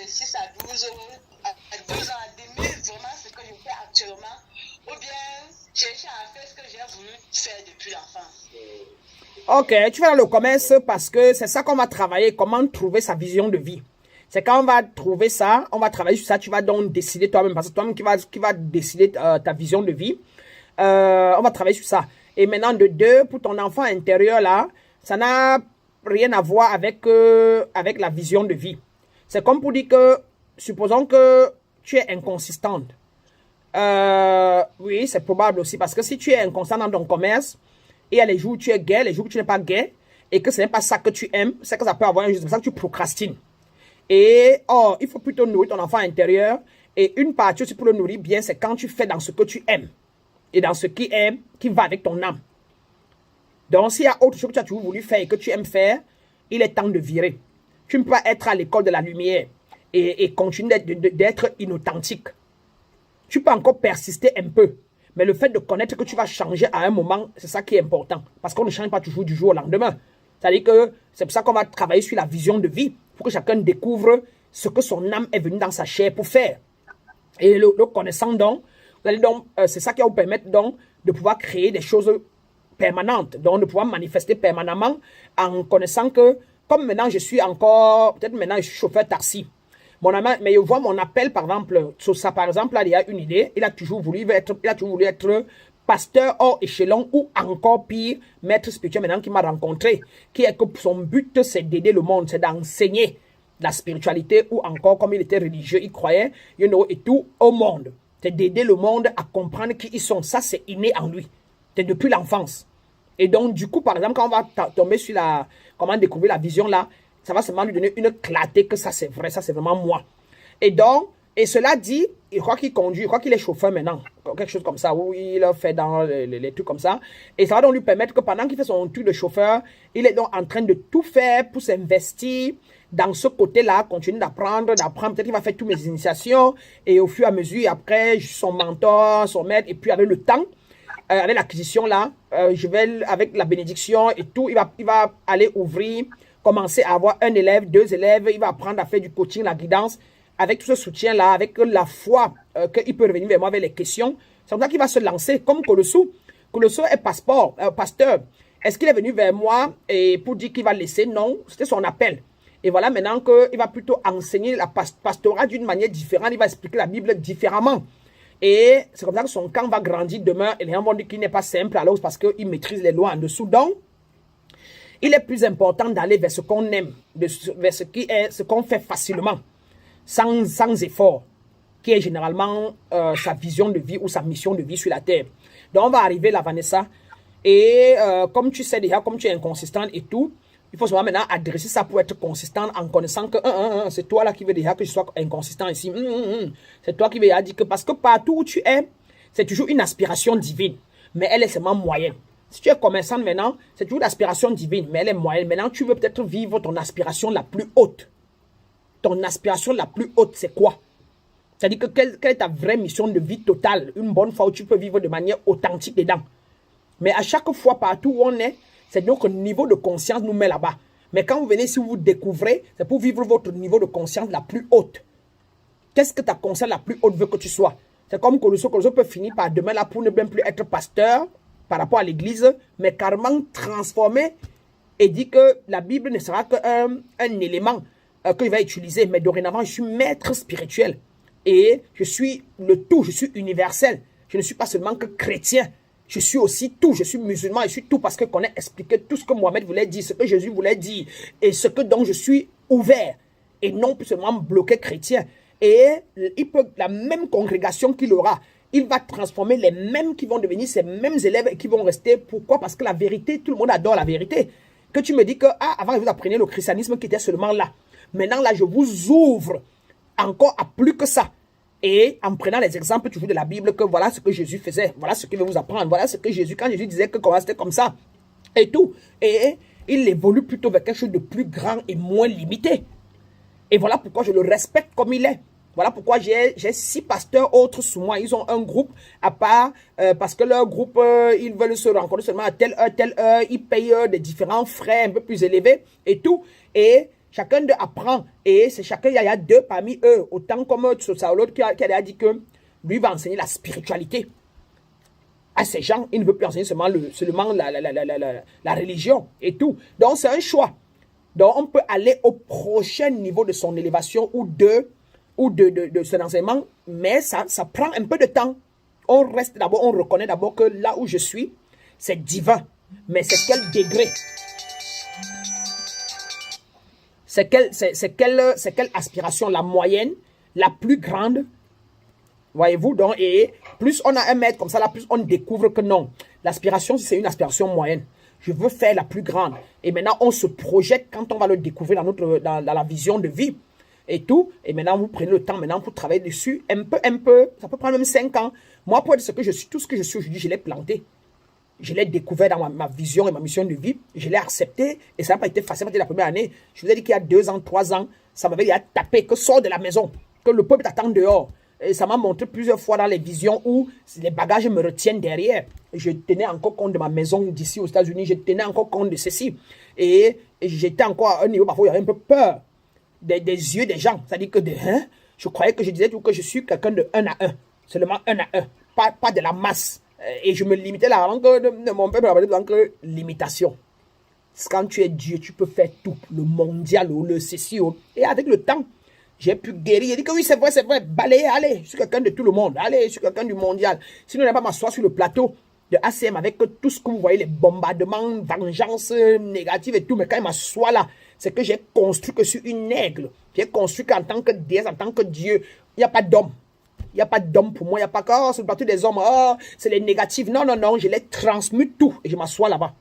6 à 12 à 12 ans, à 10 000, vraiment ce que je fais actuellement, ou bien chercher à faire ce que j'ai voulu faire depuis l'enfance. Ok, tu vas dans le commerce parce que c'est ça qu'on va travailler, comment trouver sa vision de vie. C'est quand on va trouver ça, on va travailler sur ça, tu vas donc décider toi-même, parce que toi-même qui va décider ta vision de vie. On va travailler sur ça. Et maintenant, de deux, pour ton enfant intérieur là, ça n'a rien à voir avec la vision de vie. C'est comme pour dire que, supposons que tu es inconsistante. Oui, c'est probable aussi, parce que si tu es inconstant dans ton commerce, et il y a les jours où tu es gay, les jours où tu n'es pas gay, et que ce n'est pas ça que tu aimes, c'est que ça peut avoir un juste, c'est ça que tu procrastines. Et il faut plutôt nourrir ton enfant intérieur. Et une partie aussi pour le nourrir bien, c'est quand tu fais dans ce que tu aimes. Et dans ce qui va avec ton âme. Donc, s'il y a autre chose que tu as toujours voulu faire et que tu aimes faire, il est temps de virer. Tu ne peux pas être à l'école de la lumière et continuer d'être inauthentique. Tu peux encore persister un peu. Mais le fait de connaître que tu vas changer à un moment, c'est ça qui est important. Parce qu'on ne change pas toujours du jour au lendemain. C'est-à-dire que c'est pour ça qu'on va travailler sur la vision de vie. Pour que chacun découvre ce que son âme est venue dans sa chair pour faire. Et le connaissant donc, c'est ça qui va vous permettre donc de pouvoir créer des choses permanentes. Donc de pouvoir manifester permanemment en connaissant que, comme maintenant je suis encore, peut-être maintenant je suis chauffeur taxi. Mais je vois mon appel, par exemple, sur ça, par exemple, là, il y a une idée, il a toujours voulu être pasteur hors échelon ou encore pire, maître spirituel maintenant qui m'a rencontré, qui est que son but, c'est d'aider le monde, c'est d'enseigner la spiritualité ou encore, comme il était religieux, il croyait, et tout au monde. C'est d'aider le monde à comprendre qui ils sont. Ça, c'est inné en lui. C'est depuis l'enfance. Et donc, du coup, par exemple, quand on va tomber sur comment découvrir la vision là, ça va seulement lui donner une clarté que ça c'est vrai, ça c'est vraiment moi. Et donc, et cela dit, je crois qu'il conduit, je crois qu'il est chauffeur maintenant, quelque chose comme ça, où il fait dans les trucs comme ça. Et ça va donc lui permettre que pendant qu'il fait son truc de chauffeur, il est donc en train de tout faire pour s'investir dans ce côté-là, continuer d'apprendre, peut-être qu'il va faire toutes mes initiations, et au fur et à mesure, après, son mentor, son maître, et puis avec le temps, avec l'acquisition là, avec la bénédiction et tout, il va aller ouvrir, commencer à avoir un élève, 2 élèves, il va apprendre à faire du coaching, la guidance, avec tout ce soutien-là, avec la foi qu'il peut revenir vers moi avec les questions. C'est comme ça qu'il va se lancer, comme Colosso. Colosso est pasteur. Est-ce qu'il est venu vers moi et pour dire qu'il va laisser? Non, c'était son appel. Et voilà maintenant qu'il va plutôt enseigner la pastorat d'une manière différente, il va expliquer la Bible différemment. Et c'est comme ça que son camp va grandir demain. Et les gens vont dire qu'il n'est pas simple alors parce qu'il maîtrise les lois en dessous. Donc, il est plus important d'aller vers ce qu'on aime, vers ce qu'on fait facilement, sans effort, qui est généralement sa vision de vie ou sa mission de vie sur la terre. Donc, on va arriver là, Vanessa. Et comme tu sais déjà, comme tu es inconsistante et tout, il faut seulement maintenant adresser ça pour être consistant en connaissant que c'est toi là qui veux déjà que je sois inconsistant ici. C'est toi qui veux dire que parce que partout où tu es, c'est toujours une aspiration divine, mais elle est seulement moyenne. Si tu es commerçante maintenant, c'est toujours l'aspiration divine, mais elle est moyenne. Maintenant, tu veux peut-être vivre ton aspiration la plus haute. Ton aspiration la plus haute, c'est quoi? C'est-à-dire que quelle est ta vraie mission de vie totale? Une bonne fois où tu peux vivre de manière authentique dedans. Mais à chaque fois, partout où on est, c'est notre niveau de conscience nous met là-bas. Mais quand vous venez, si vous découvrez, c'est pour vivre votre niveau de conscience la plus haute. Qu'est-ce que ta conscience la plus haute veut que tu sois? C'est comme Colosso peut finir par demain là pour ne même plus être pasteur par rapport à l'église, mais carrément transformé et dit que la Bible ne sera qu'un élément qu'il va utiliser. Mais dorénavant, je suis maître spirituel. Et je suis le tout, je suis universel. Je ne suis pas seulement que chrétien. Je suis aussi tout, je suis musulman, je suis tout parce que qu'on a expliqué tout ce que Mohamed voulait dire, ce que Jésus voulait dire, et ce que donc je suis ouvert, et non plus seulement bloqué chrétien. Et la même congrégation qu'il aura, il va transformer les mêmes qui vont devenir ces mêmes élèves et qui vont rester. Pourquoi? Parce que la vérité, tout le monde adore la vérité. Que tu me dis que, avant vous appreniez le christianisme qui était seulement là. Maintenant là, je vous ouvre encore à plus que ça. Et en prenant les exemples toujours de la Bible, que voilà ce que Jésus faisait, voilà ce qu'il veut vous apprendre, voilà ce que Jésus, quand Jésus disait que c'était comme ça, et tout. Et il évolue plutôt vers quelque chose de plus grand et moins limité. Et voilà pourquoi je le respecte comme il est. Voilà pourquoi j'ai 6 pasteurs autres sous moi. Ils ont un groupe à part, parce que leur groupe, ils veulent se rencontrer seulement à telle heure, ils payent des différents frais un peu plus élevés et tout. Et Chacun d'eux apprend. Et c'est chacun, il y a deux parmi eux. Autant comme l'autre qui a dit que lui va enseigner la spiritualité. À ces gens, il ne veut plus enseigner seulement la religion et tout. Donc, c'est un choix. Donc, on peut aller au prochain niveau de son élévation ou de son enseignement, mais ça prend un peu de temps. On reste d'abord, on reconnaît d'abord que là où je suis, c'est divin. Mais c'est quel degré? C'est quelle aspiration? La moyenne, la plus grande? Voyez-vous, donc, et plus on a un maître comme ça, là, plus on découvre que non. L'aspiration, c'est une aspiration moyenne. Je veux faire la plus grande. Et maintenant, on se projette quand on va le découvrir dans la vision de vie et tout. Et maintenant, vous prenez le temps maintenant pour travailler dessus. Un peu. Ça peut prendre même 5 ans. Moi, pour être ce que je suis, tout ce que je suis aujourd'hui, je l'ai planté. Je l'ai découvert dans ma vision et ma mission de vie. Je l'ai accepté et ça n'a pas été facile. La première année, je vous ai dit qu'il y a 2 ans, 3 ans, ça m'avait tapé que sors de la maison, que le peuple t'attend dehors. Et ça m'a montré plusieurs fois dans les visions où les bagages me retiennent derrière. Je tenais encore compte de ma maison d'ici aux États-Unis. Je tenais encore compte de ceci. Et j'étais encore à un niveau parfois où il y avait un peu peur des yeux des gens. C'est-à-dire que je croyais que je disais tout que je suis quelqu'un de 1 à 1. Seulement 1 à 1. Pas de la masse. Et je me limitais la langue de mon peuple, la langue limitation. Quand tu es Dieu, tu peux faire tout. Le mondial, le ceci. Et avec le temps, j'ai pu guérir. J'ai dit que oui, c'est vrai. Balayer, allez, je suis quelqu'un de tout le monde. Allez, je suis quelqu'un du mondial. Sinon, je ne vais pas m'asseoir sur le plateau de ACM avec tout ce que vous voyez, les bombardements, vengeance négative et tout. Mais quand il m'assoit là, c'est que j'ai construit que sur une aigle. J'ai construit qu'en tant que déesse, en tant que Dieu, il n'y a pas d'homme. Il n'y a pas d'homme pour moi. Il n'y a pas que c'est le plateau des hommes. Oh, c'est les négatifs. Non. Je les transmute tout. Et je m'assois là-bas.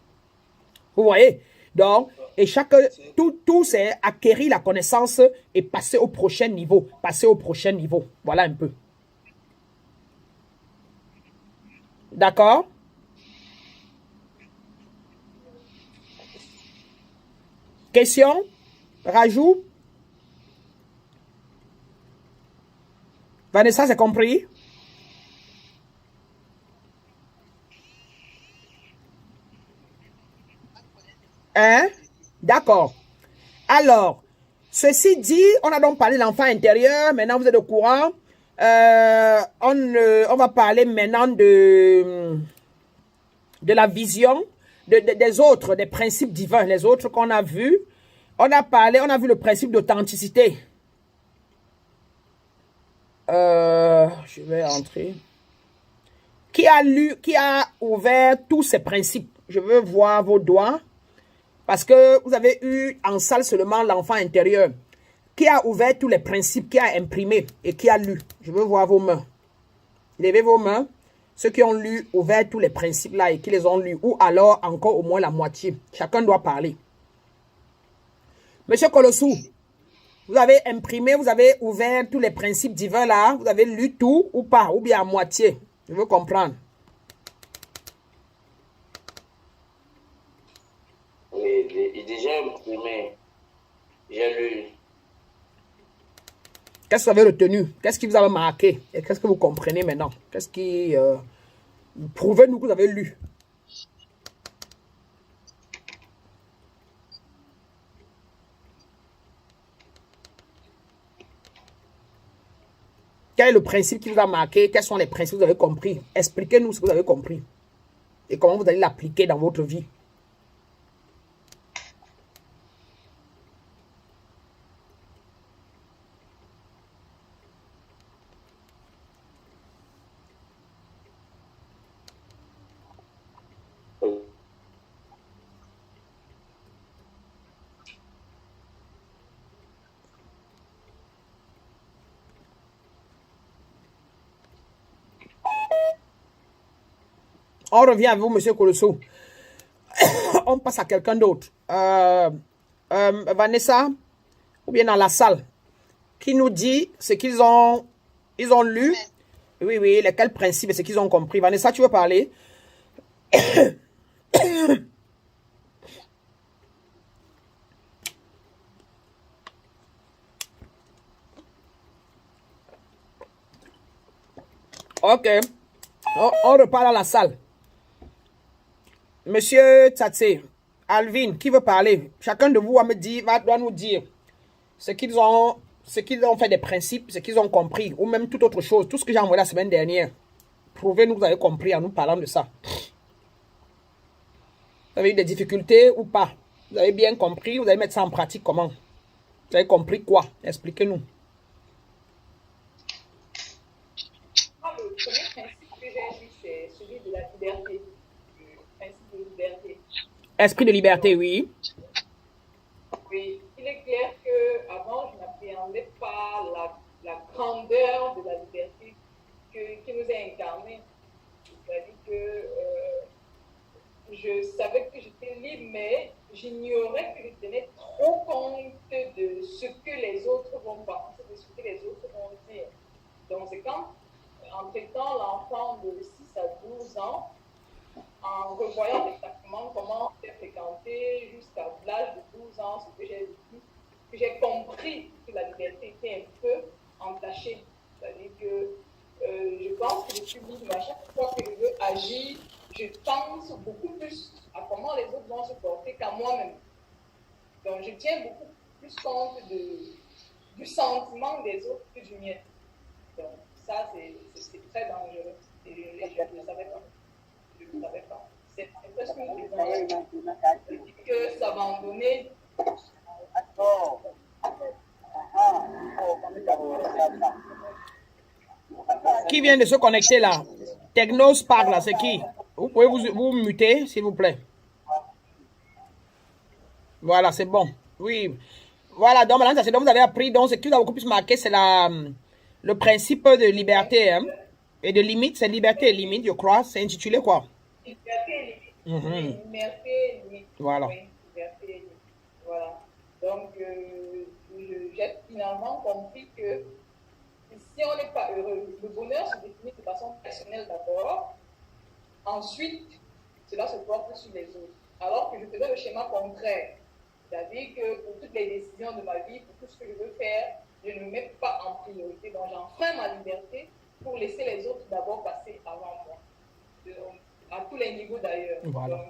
Vous voyez? Donc, et tout c'est acquérir la connaissance et passer au prochain niveau. Voilà un peu. D'accord? Question? Rajout? Vanessa, c'est compris? Hein? D'accord. Alors, ceci dit, on a donc parlé de l'enfant intérieur. Maintenant, vous êtes au courant. On va parler maintenant de la vision des autres, des principes divins, les autres qu'on a vus. On a vu le principe d'authenticité. Je vais entrer. Qui a ouvert tous ces principes? Je veux voir vos doigts. Parce que vous avez eu en salle seulement l'enfant intérieur. Qui a ouvert tous les principes, qui a imprimé et qui a lu? Je veux voir vos mains. Levez vos mains. Ceux qui ont lu, ouvert tous les principes là et qui les ont lus. Ou alors encore au moins la moitié. Chacun doit parler. Monsieur Colossou, vous avez imprimé, vous avez ouvert tous les principes divins là. Vous avez lu tout ou pas? Ou bien à moitié? Je veux comprendre. Déjà imprimé. J'ai lu. Qu'est-ce que vous avez retenu? Qu'est-ce qui vous a marqué? Et qu'est-ce que vous comprenez maintenant? Qu'est-ce qui... Prouvez-nous que vous avez lu. Quel est le principe qui vous a marqué? Quels sont les principes que vous avez compris? Expliquez-nous ce que vous avez compris. Et comment vous allez l'appliquer dans votre vie. On revient à vous, monsieur Colosso. On passe à quelqu'un d'autre. Vanessa, ou bien dans la salle, qui nous dit ce qu'ils ont lu. Oui, lesquels principes et ce qu'ils ont compris. Vanessa, tu veux parler? Ok. On repart à la salle. Monsieur Tsatse, Alvin, qui veut parler? Chacun de vous doit nous dire ce qu'ils ont fait des principes, ce qu'ils ont compris, ou même toute autre chose, tout ce que j'ai envoyé la semaine dernière. Prouvez-nous que vous avez compris en nous parlant de ça. Vous avez eu des difficultés ou pas? Vous avez bien compris? Vous allez mettre ça en pratique comment? Vous avez compris quoi? Expliquez-nous. Le premier principe que j'ai vu, c'est celui de la liberté. Le principe de liberté. Esprit de liberté, oui. Oui, il est clair qu'avant, je n'appréhendais pas la grandeur de la liberté qui nous est incarnée. C'est-à-dire que je savais que j'étais libre, mais j'ignorais que je tenais trop compte de ce que les autres vont penser, de ce que les autres vont dire. Donc, c'est quand, en traitant l'enfant de 6 à 12 ans, en revoyant exactement comment j'ai fréquenté jusqu'à l'âge de 12 ans, ce que j'ai vécu, que j'ai compris que la liberté était un peu entachée. C'est-à-dire que je pense que je suis libre, à chaque fois que je veux agir, je pense beaucoup plus à comment les autres vont se porter qu'à moi-même. Donc, je tiens beaucoup plus compte du sentiment des autres que du mien. Donc, ça, c'est très dangereux. Et je ne savais pas. Je ne savais pas. C'est presque une raison que s'abandonner. Qui vient de se connecter là? Technos parle là, c'est qui? Vous pouvez vous muter, s'il vous plaît. Voilà, c'est bon. Oui. Voilà, donc maintenant, c'est donc vous avez appris. Donc, ce qui vous a beaucoup plus marqué, c'est le principe de liberté hein, et de limite. C'est liberté et limite, je crois. C'est intitulé quoi? Liberté et limite. Liberté et limite. Voilà. Oui, liberté et limite. Voilà. Donc, j'ai finalement compris que si on n'est pas heureux, le bonheur se définit de façon personnelle d'abord. Ensuite, cela se porte sur les autres. Alors que je faisais le schéma contraire. C'est-à-dire que pour toutes les décisions de ma vie, pour tout ce que je veux faire, je ne me mets pas en priorité. Donc, j'enfreins ma liberté pour laisser les autres d'abord passer avant moi. À tous les niveaux d'ailleurs. Voilà. Donc,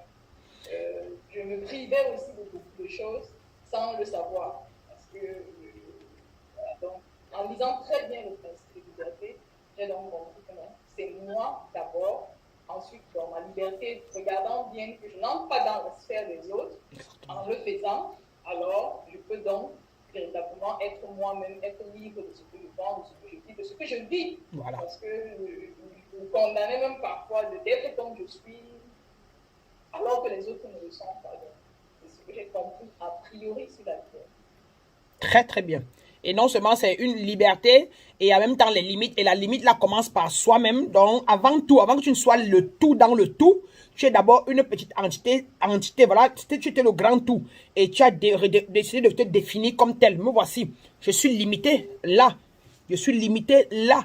je me privais aussi de beaucoup de choses sans le savoir. Parce que, donc, en lisant très bien le principe de liberté, j'ai donc compris que c'est moi d'abord. Ensuite, dans ma liberté, regardant bien que je n'entre pas dans la sphère des autres, en le faisant, alors je peux donc véritablement être moi-même, être libre de ce que je pense, de ce que je dis, de ce que je vis. Voilà. Parce que je me condamnais même parfois d'être comme je suis, alors que les autres ne le sont pas. C'est ce que j'ai compris a priori sur la terre. Très, très bien. Et non seulement c'est une liberté, et en même temps les limites. Et la limite là commence par soi-même. Donc avant tout, avant que tu ne sois le tout dans le tout, tu es d'abord une petite entité, voilà, tu étais le grand tout. Et tu as décidé de te définir comme tel. Me voici, je suis limité là. Je suis limité là.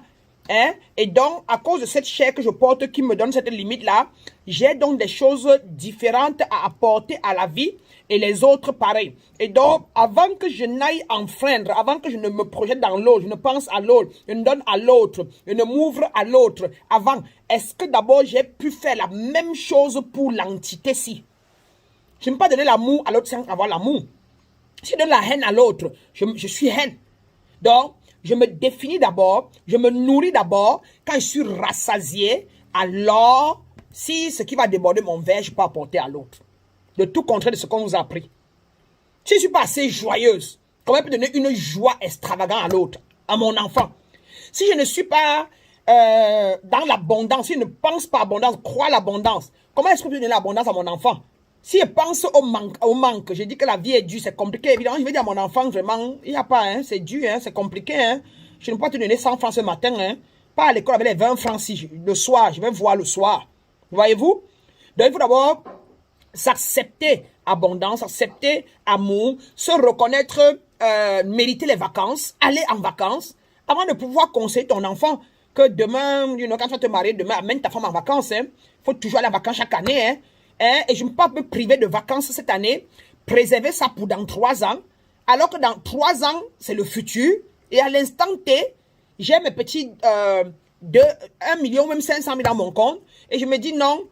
Hein? Et donc, à cause de cette chair que je porte qui me donne cette limite-là, j'ai donc des choses différentes à apporter à la vie et les autres pareil. Et donc, avant que je n'aille enfreindre, avant que je ne me projette dans l'autre, je ne pense à l'autre, je ne donne à l'autre, je ne m'ouvre à l'autre, avant, est-ce que d'abord j'ai pu faire la même chose pour l'entité-ci? Je ne peux pas donner l'amour à l'autre sans avoir l'amour. Si je donne la haine à l'autre, je suis haine. Donc, je me définis d'abord, je me nourris d'abord. Quand je suis rassasié, alors, si ce qui va déborder mon verre, je peux apporter à l'autre. De tout contraire de ce qu'on vous a appris. Si je ne suis pas assez joyeuse, comment je peux donner une joie extravagante à l'autre, à mon enfant? Si je ne suis pas dans l'abondance, si je ne pense pas à l'abondance, crois à l'abondance, comment est-ce que je peux donner l'abondance à mon enfant? Si je pense au manque, je dis que la vie est dure, c'est compliqué. Évidemment, je vais dire à mon enfant, vraiment, il n'y a pas, hein, c'est dur, hein, c'est compliqué. Hein. Je ne peux pas te donner 100 francs ce matin. Hein. Pas à l'école avec les 20 francs si le soir, je vais voir le soir. Voyez-vous? Donc, il faut d'abord s'accepter abondance, s'accepter amour, se reconnaître, mériter les vacances, aller en vacances, avant de pouvoir conseiller ton enfant que demain, quand tu vas te marier, demain, amène ta femme en vacances. Il faut toujours aller en vacances chaque année. Hein. Et je ne peux pas me priver de vacances cette année, préserver ça pour dans 3 ans, alors que dans 3 ans, c'est le futur, et à l'instant T, j'ai mes petits 1 million, même 500 000 dans mon compte, et je me dis non,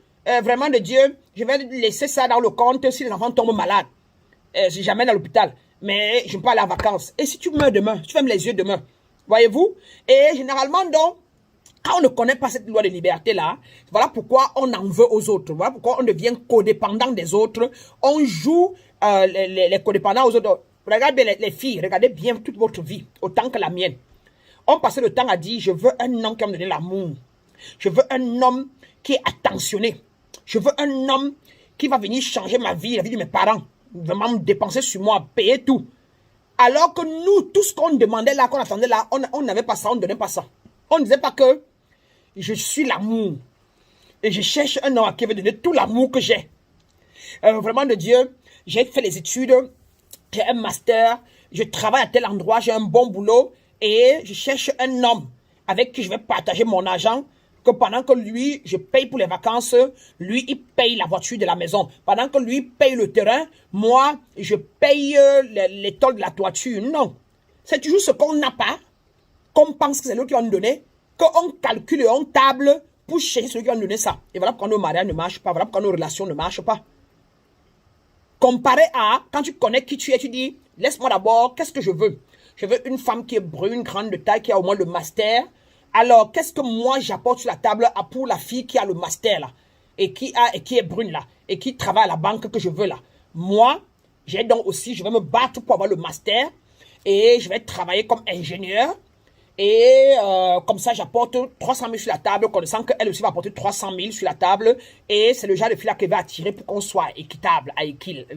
vraiment de Dieu, je vais laisser ça dans le compte si les enfants tombent malades, si jamais à l'hôpital. mais je ne peux pas aller en vacances. Et si tu meurs demain, tu fermes les yeux demain. Voyez-vous? Et généralement, donc, quand on ne connaît pas cette loi de liberté-là, voilà pourquoi on en veut aux autres. Voilà pourquoi on devient codépendant des autres. On joue les codépendants aux autres. Regardez les filles, regardez bien toute votre vie, autant que la mienne. On passait le temps à dire, je veux un homme qui va me donner l'amour. Je veux un homme qui est attentionné. Je veux un homme qui va venir changer ma vie, la vie de mes parents. Vraiment me dépenser sur moi, payer tout. Alors que nous, tout ce qu'on demandait là, qu'on attendait là, on n'avait pas ça, on ne donnait pas ça. On ne disait pas que je suis l'amour. Et je cherche un homme qui veut donner tout l'amour que j'ai. Vraiment de Dieu, j'ai fait les études, j'ai un master, je travaille à tel endroit, j'ai un bon boulot. Et je cherche un homme avec qui je vais partager mon argent. Que pendant que lui, je paye pour les vacances, lui, il paye la voiture de la maison. Pendant que lui paye le terrain, moi, je paye les tôles de la toiture. Non. C'est toujours ce qu'on n'a pas, qu'on pense que c'est l'autre qui va nous donner, qu'on calcule et on table pour chercher celui qui va nous donner ça. Et voilà pourquoi nos mariages ne marchent pas, voilà pourquoi nos relations ne marchent pas. Comparé à, quand tu connais qui tu es, tu dis, laisse-moi d'abord, qu'est-ce que je veux? Je veux une femme qui est brune, grande de taille, qui a au moins le master. Alors, qu'est-ce que moi j'apporte sur la table pour la fille qui a le master là, et qui est brune là, et qui travaille à la banque que je veux là? Moi, j'ai donc aussi, je vais me battre pour avoir le master, et je vais travailler comme ingénieur, et comme ça j'apporte 300 000 sur la table, connaissant qu'elle aussi va apporter 300 000 sur la table, et c'est le genre de fille là qu'elle va attirer pour qu'on soit équitable, à équil.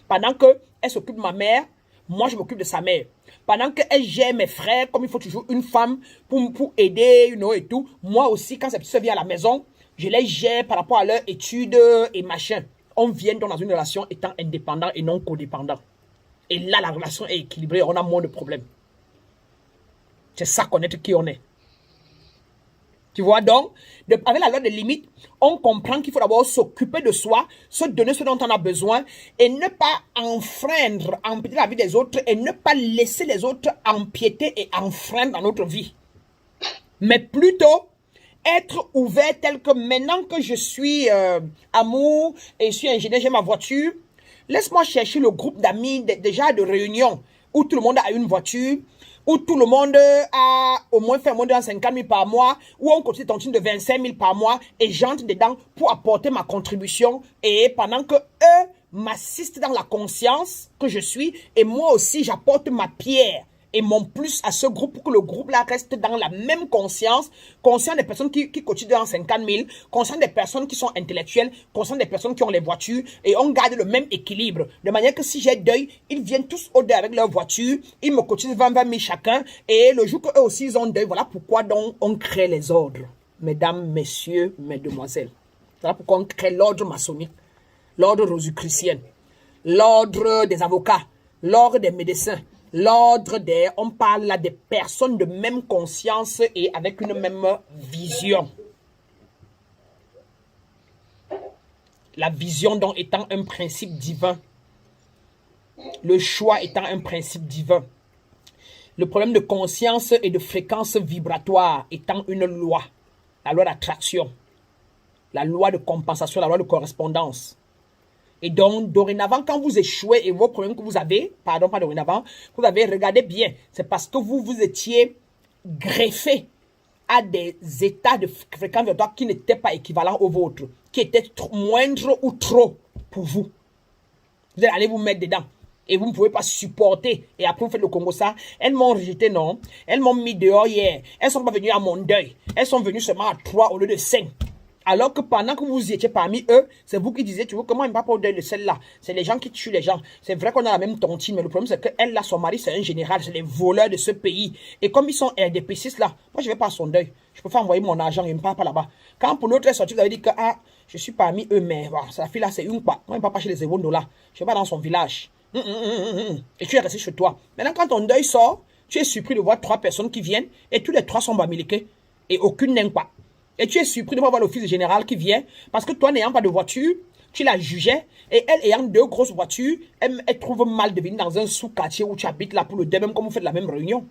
Pendant qu'elle s'occupe de ma mère, moi je m'occupe de sa mère. Pendant qu'elle gère mes frères, comme il faut toujours une femme pour aider, et tout. Moi aussi, quand ces petits soeurs viennent à la maison, je les gère par rapport à leurs études et machin. On vient donc dans une relation étant indépendant et non codépendant. Et là, la relation est équilibrée, on a moins de problèmes. C'est ça, connaître qui on est. Tu vois donc, avec la loi des limites, on comprend qu'il faut d'abord s'occuper de soi, se donner ce dont on a besoin et ne pas enfreindre, empiéter la vie des autres et ne pas laisser les autres empiéter et enfreindre dans notre vie. Mais plutôt être ouvert tel que maintenant que je suis amour et je suis ingénieur, j'ai ma voiture, laisse-moi chercher le groupe d'amis déjà de réunion où tout le monde a une voiture, où tout le monde a au moins fait moins de 50 000 par mois, où on continue tontine de 25 000 par mois, et j'entre dedans pour apporter ma contribution, et pendant que eux m'assistent dans la conscience que je suis, et moi aussi j'apporte ma pierre et mon plus à ce groupe pour que le groupe là reste dans la même conscience, conscient des personnes qui cotisent dans 50 000, conscient des personnes qui sont intellectuelles, conscient des personnes qui ont les voitures, et on garde le même équilibre. De manière que si j'ai deuil, ils viennent tous au deuil avec leur voiture, ils me cotisent 20 000 chacun, et le jour qu'eux aussi ils ont deuil, voilà pourquoi donc on crée les ordres. Mesdames, messieurs, mesdemoiselles. Voilà pourquoi on crée l'ordre maçonnique, l'ordre rosicrucien, l'ordre des avocats, l'ordre des médecins, l'ordre des... On parle là des personnes de même conscience et avec une même vision. La vision donc étant un principe divin. Le choix étant un principe divin. Le problème de conscience et de fréquence vibratoire étant une loi. La loi d'attraction. La loi de compensation, la loi de correspondance. Et donc, dorénavant, quand vous échouez et vos problèmes que vous avez, pardon, pas dorénavant, vous avez regardé bien, c'est parce que vous étiez greffé à des états de fréquence vibratoire qui n'étaient pas équivalents aux vôtres, qui étaient moindres ou trop pour vous. Vous allez vous mettre dedans. Et vous ne pouvez pas supporter. Et après, vous faites le Congo ça. Elles m'ont rejeté, non. Elles m'ont mis dehors hier. Elles sont pas venues à mon deuil. Elles sont venues seulement à 3 au lieu de 5. Alors que pendant que vous étiez parmi eux, c'est vous qui disiez, tu vois, comment il ne va pas au deuil de celle-là? C'est les gens qui tuent les gens. C'est vrai qu'on a la même tontine, mais le problème, c'est qu'elle, là, son mari, c'est un général. C'est les voleurs de ce pays. Et comme ils sont RDPCistes, là, moi, je ne vais pas à son deuil. Je peux faire envoyer mon argent, il ne me parle pas là-bas. Quand pour l'autre est sorti, vous avez dit que, ah, je suis parmi eux, mais voilà, sa fille, là, c'est une quoi. Moi, il ne parle pas chez les $0. Je vais pas dans son village. Et tu es resté chez toi. Maintenant, quand ton deuil sort, tu es surpris de voir 3 personnes qui viennent, et tous les 3 sont bamiliqués. Et aucune n'aime pas. Et tu es surpris de voir l'office général qui vient, parce que toi, n'ayant pas de voiture, tu la jugeais, et elle ayant 2 grosses voitures, elle trouve mal de venir dans un sous-quartier où tu habites là pour le deuil, même comme vous faites la même réunion.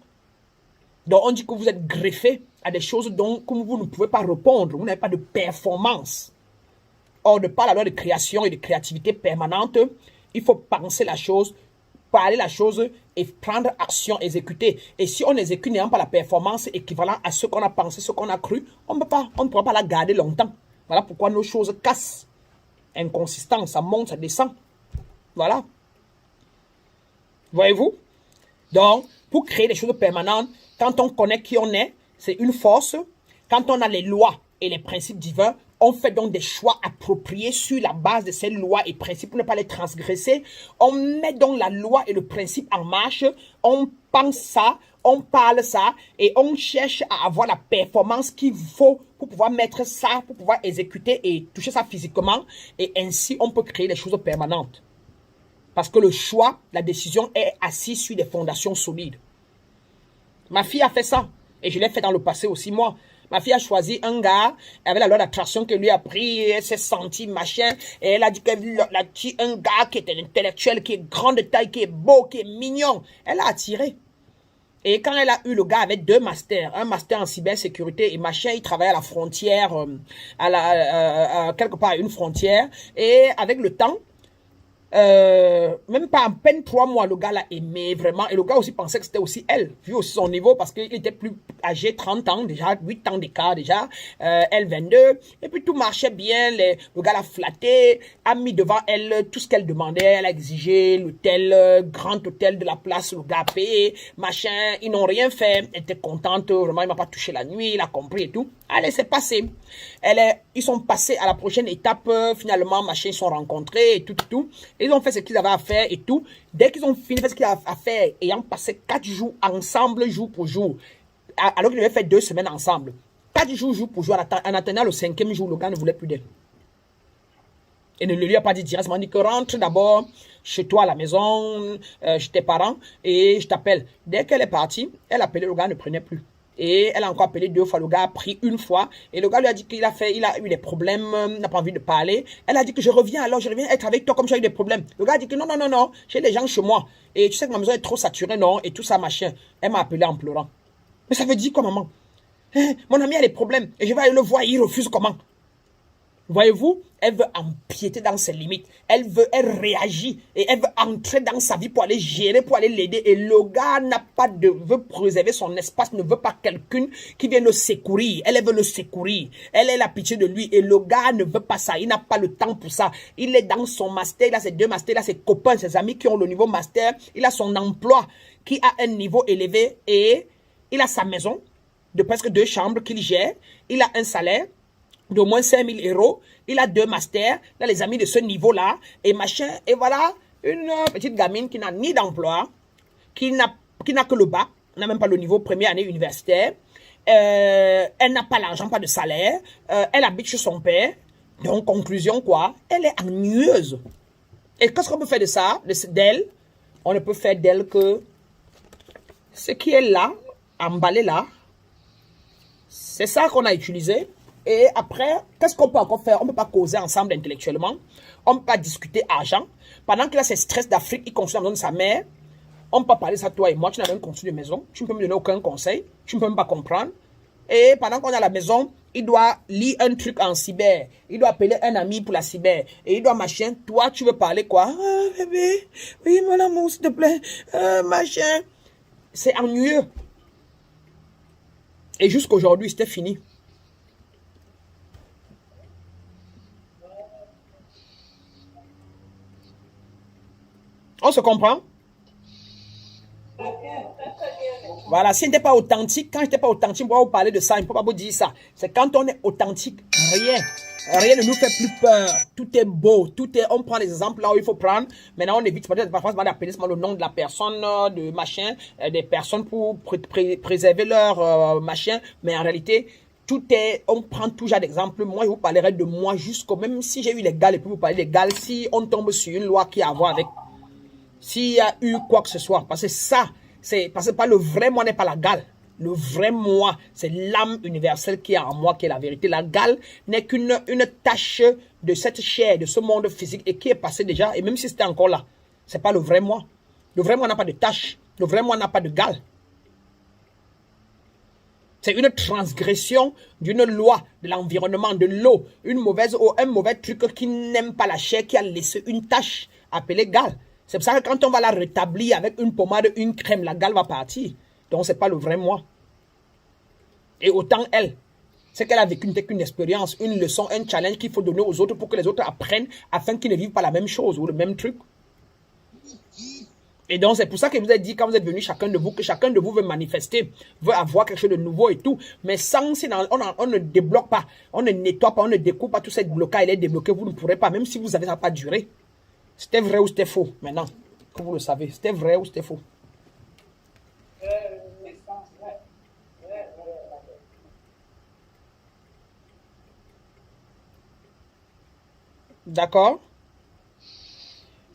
Donc, on dit que vous êtes greffé à des choses dont comme vous ne pouvez pas répondre, vous n'avez pas de performance. Or, de par la loi de création et de créativité permanente, il faut penser la chose parler la chose et prendre action, exécuter. Et si on exécute n'ayant pas la performance équivalente à ce qu'on a pensé, ce qu'on a cru, on ne pourra pas la garder longtemps. Voilà pourquoi nos choses cassent. Inconsistance, ça monte, ça descend. Voilà. Voyez-vous? Donc, pour créer des choses permanentes, quand on connaît qui on est, c'est une force. Quand on a les lois et les principes divins, on fait donc des choix appropriés sur la base de ces lois et principes pour ne pas les transgresser. On met donc la loi et le principe en marche. On pense ça, on parle ça et on cherche à avoir la performance qu'il faut pour pouvoir mettre ça, pour pouvoir exécuter et toucher ça physiquement. Et ainsi, on peut créer des choses permanentes. Parce que le choix, la décision est assise sur des fondations solides. Ma fille a fait ça. Et je l'ai fait dans le passé aussi, moi. Ma fille a choisi un gars avec la loi d'attraction que lui a pris, elle s'est sentie machin, et elle a dit qu'elle a dit un gars qui est un intellectuel, qui est grand de taille, qui est beau, qui est mignon. Elle a attiré. Et quand elle a eu le gars avec 2 masters, un master en cybersécurité et machin, il travaille à la frontière, quelque part à une frontière, et avec le temps, même pas à peine 3 mois, le gars l'a aimé vraiment. Et le gars aussi pensait que c'était aussi elle, vu aussi son niveau, parce qu'il était plus âgé, 30 ans déjà, 8 ans d'écart déjà, elle 22. Et puis tout marchait bien, le gars l'a flatté, a mis devant elle tout ce qu'elle demandait. Elle a exigé l'hôtel, grand hôtel de la place, le gars a payé, machin. Ils n'ont rien fait, elle était contente, vraiment, il m'a pas touché la nuit, il a compris et tout. Allez, c'est passé. Ils sont passés à la prochaine étape, finalement, machin, ils sont rencontrés et tout. Ils ont fait ce qu'ils avaient à faire et tout. Dès qu'ils ont fini de faire ce qu'ils avaient à faire, ayant passé 4 jours ensemble, jour pour jour, alors qu'ils avaient fait 2 semaines ensemble, 4 jours, jour pour jour, en attendant le 5e jour, le gars ne voulait plus d'elle. Et ne lui a pas dit directement, dit que rentre d'abord chez toi à la maison, chez tes parents, et je t'appelle. Dès qu'elle est partie, elle appelait, le gars ne prenait plus. Et elle a encore appelé 2 fois, le gars a pris 1 fois, et le gars lui a dit qu'il a eu des problèmes, n'a pas envie de parler. Elle a dit que je reviens être avec toi comme j'ai eu des problèmes. Le gars a dit que non, j'ai des gens chez moi, et tu sais que ma maison est trop saturée, non, et tout ça, machin. Elle m'a appelé en pleurant. Mais ça veut dire quoi, maman? Mon ami a des problèmes, et je vais aller le voir, il refuse comment? Voyez-vous, elle veut empiéter dans ses limites. Elle réagit et elle veut entrer dans sa vie pour aller gérer, pour aller l'aider. Et le gars veut préserver son espace, ne veut pas quelqu'un qui vienne le secourir. Elle veut le secourir. Elle a la pitié de lui et le gars ne veut pas ça. Il n'a pas le temps pour ça. Il est dans son master, il a ses 2 masters, il a ses copains, ses amis qui ont le niveau master. Il a son emploi qui a un niveau élevé et il a sa maison de presque 2 chambres qu'il gère. Il a un salaire d'au moins 5 000 €, il a 2 masters, il a les amis de ce niveau-là, et machin, et voilà, une petite gamine qui n'a ni d'emploi, qui n'a que le bac, n'a même pas le niveau première année universitaire, elle n'a pas l'argent, pas de salaire, elle habite chez son père, donc conclusion quoi, elle est ennuyeuse. Et qu'est-ce qu'on peut faire de ça, d'elle? On ne peut faire d'elle que ce qui est là, emballé là, c'est ça qu'on a utilisé. Et après, qu'est-ce qu'on peut encore faire? On ne peut pas causer ensemble intellectuellement. On ne peut pas discuter argent. Pendant qu'il a ses stress d'Afrique, il construit la maison de sa mère. On ne peut pas parler ça, toi et moi. Tu n'as même construit de maison. Tu ne peux me donner aucun conseil. Tu ne peux même pas comprendre. Et pendant qu'on est à la maison, il doit lire un truc en cyber. Il doit appeler un ami pour la cyber. Et il doit machin. Toi, tu veux parler quoi? Ah, bébé. Oui, mon amour, s'il te plaît. Machin. C'est ennuyeux. Et jusqu'aujourd'hui, c'était fini. On se comprend? Voilà, si on n'était pas authentique, quand je n'étais pas authentique, on ne peut pas vous parler de ça, il ne peut pas vous dire ça. C'est quand on est authentique, rien ne nous fait plus peur. Tout est beau, on prend les exemples là où il faut prendre. Maintenant, on évite parfois d'appeler le nom de la personne, de machin, des personnes pour préserver leur machin. Mais en réalité, on prend toujours d'exemples. Moi, je vous parlerai de moi jusqu'au, même si j'ai eu les gars, et puis vous parler des gars, si on tombe sur une loi qui a à voir avec, s'il y a eu quoi que ce soit, parce que ça, parce que le vrai moi n'est pas la gale. Le vrai moi, c'est l'âme universelle qui est en moi, qui est la vérité. La gale n'est qu'une tâche de cette chair, de ce monde physique, et qui est passé déjà, et même si c'était encore là, c'est pas le vrai moi. Le vrai moi n'a pas de tâche. Le vrai moi n'a pas de gale. C'est une transgression d'une loi, de l'environnement, de l'eau, un mauvais truc qui n'aime pas la chair, qui a laissé une tâche appelée gale. C'est pour ça que quand on va la rétablir avec une pommade, une crème, la gale va partir. Donc, ce n'est pas le vrai moi. Et autant elle, c'est qu'elle a vécu une expérience, une leçon, un challenge qu'il faut donner aux autres pour que les autres apprennent afin qu'ils ne vivent pas la même chose ou le même truc. Et donc, c'est pour ça que je vous ai dit, quand vous êtes venu, chacun de vous, que chacun de vous veut manifester, veut avoir quelque chose de nouveau et tout. Mais sans, on ne débloque pas, on ne nettoie pas, on ne découpe pas tout ce blocage, il est débloqué, vous ne pourrez pas, même si vous avez, ça va pas durer. C'était vrai ou c'était faux, maintenant, que vous le savez. C'était vrai ou c'était faux. D'accord?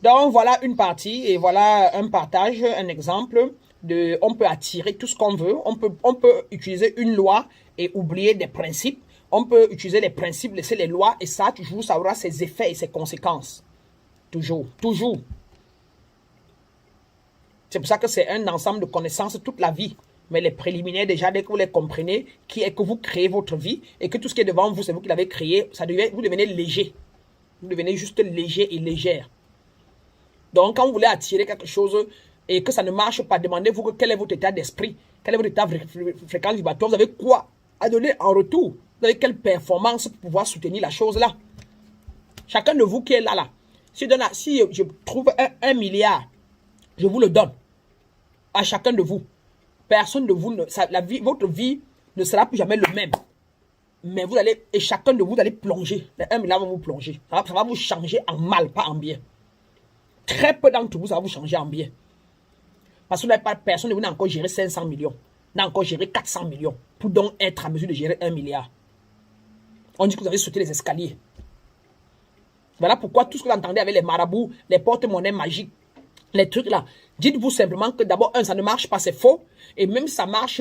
Donc, voilà une partie et voilà un partage, un exemple de, on peut attirer tout ce qu'on veut. On peut utiliser une loi et oublier des principes. On peut utiliser les principes, laisser les lois et ça, toujours, ça aura ses effets et ses conséquences. Toujours, toujours. C'est pour ça que c'est un ensemble de connaissances toute la vie. Mais les préliminaires, déjà, dès que vous les comprenez, qui est que vous créez votre vie et que tout ce qui est devant vous, c'est vous qui l'avez créé, vous devenez léger. Vous devenez juste léger et légère. Donc, quand vous voulez attirer quelque chose et que ça ne marche pas, demandez-vous quel est votre état d'esprit, quel est votre état fréquence vibratoire, vous avez quoi à donner en retour? Vous avez quelle performance pour pouvoir soutenir la chose là? Chacun de vous qui est là, si je trouve 1 milliard, je vous le donne à chacun de vous. Personne de vous, votre vie ne sera plus jamais le même. Mais vous allez, et chacun de vous allez plonger. Les 1 milliard va vous plonger. Ça va vous changer en mal, pas en bien. Très peu d'entre vous, ça va vous changer en bien. Parce que vous n'avez pas personne de vous n'a encore géré 500 millions. N'a encore géré 400 millions. Pour donc être en mesure de gérer 1 milliard. On dit que vous avez sauté les escaliers. Voilà pourquoi tout ce que vous entendez avec les marabouts, les porte-monnaies magiques, les trucs là, dites-vous simplement que d'abord, ça ne marche pas, c'est faux. Et même si ça marche,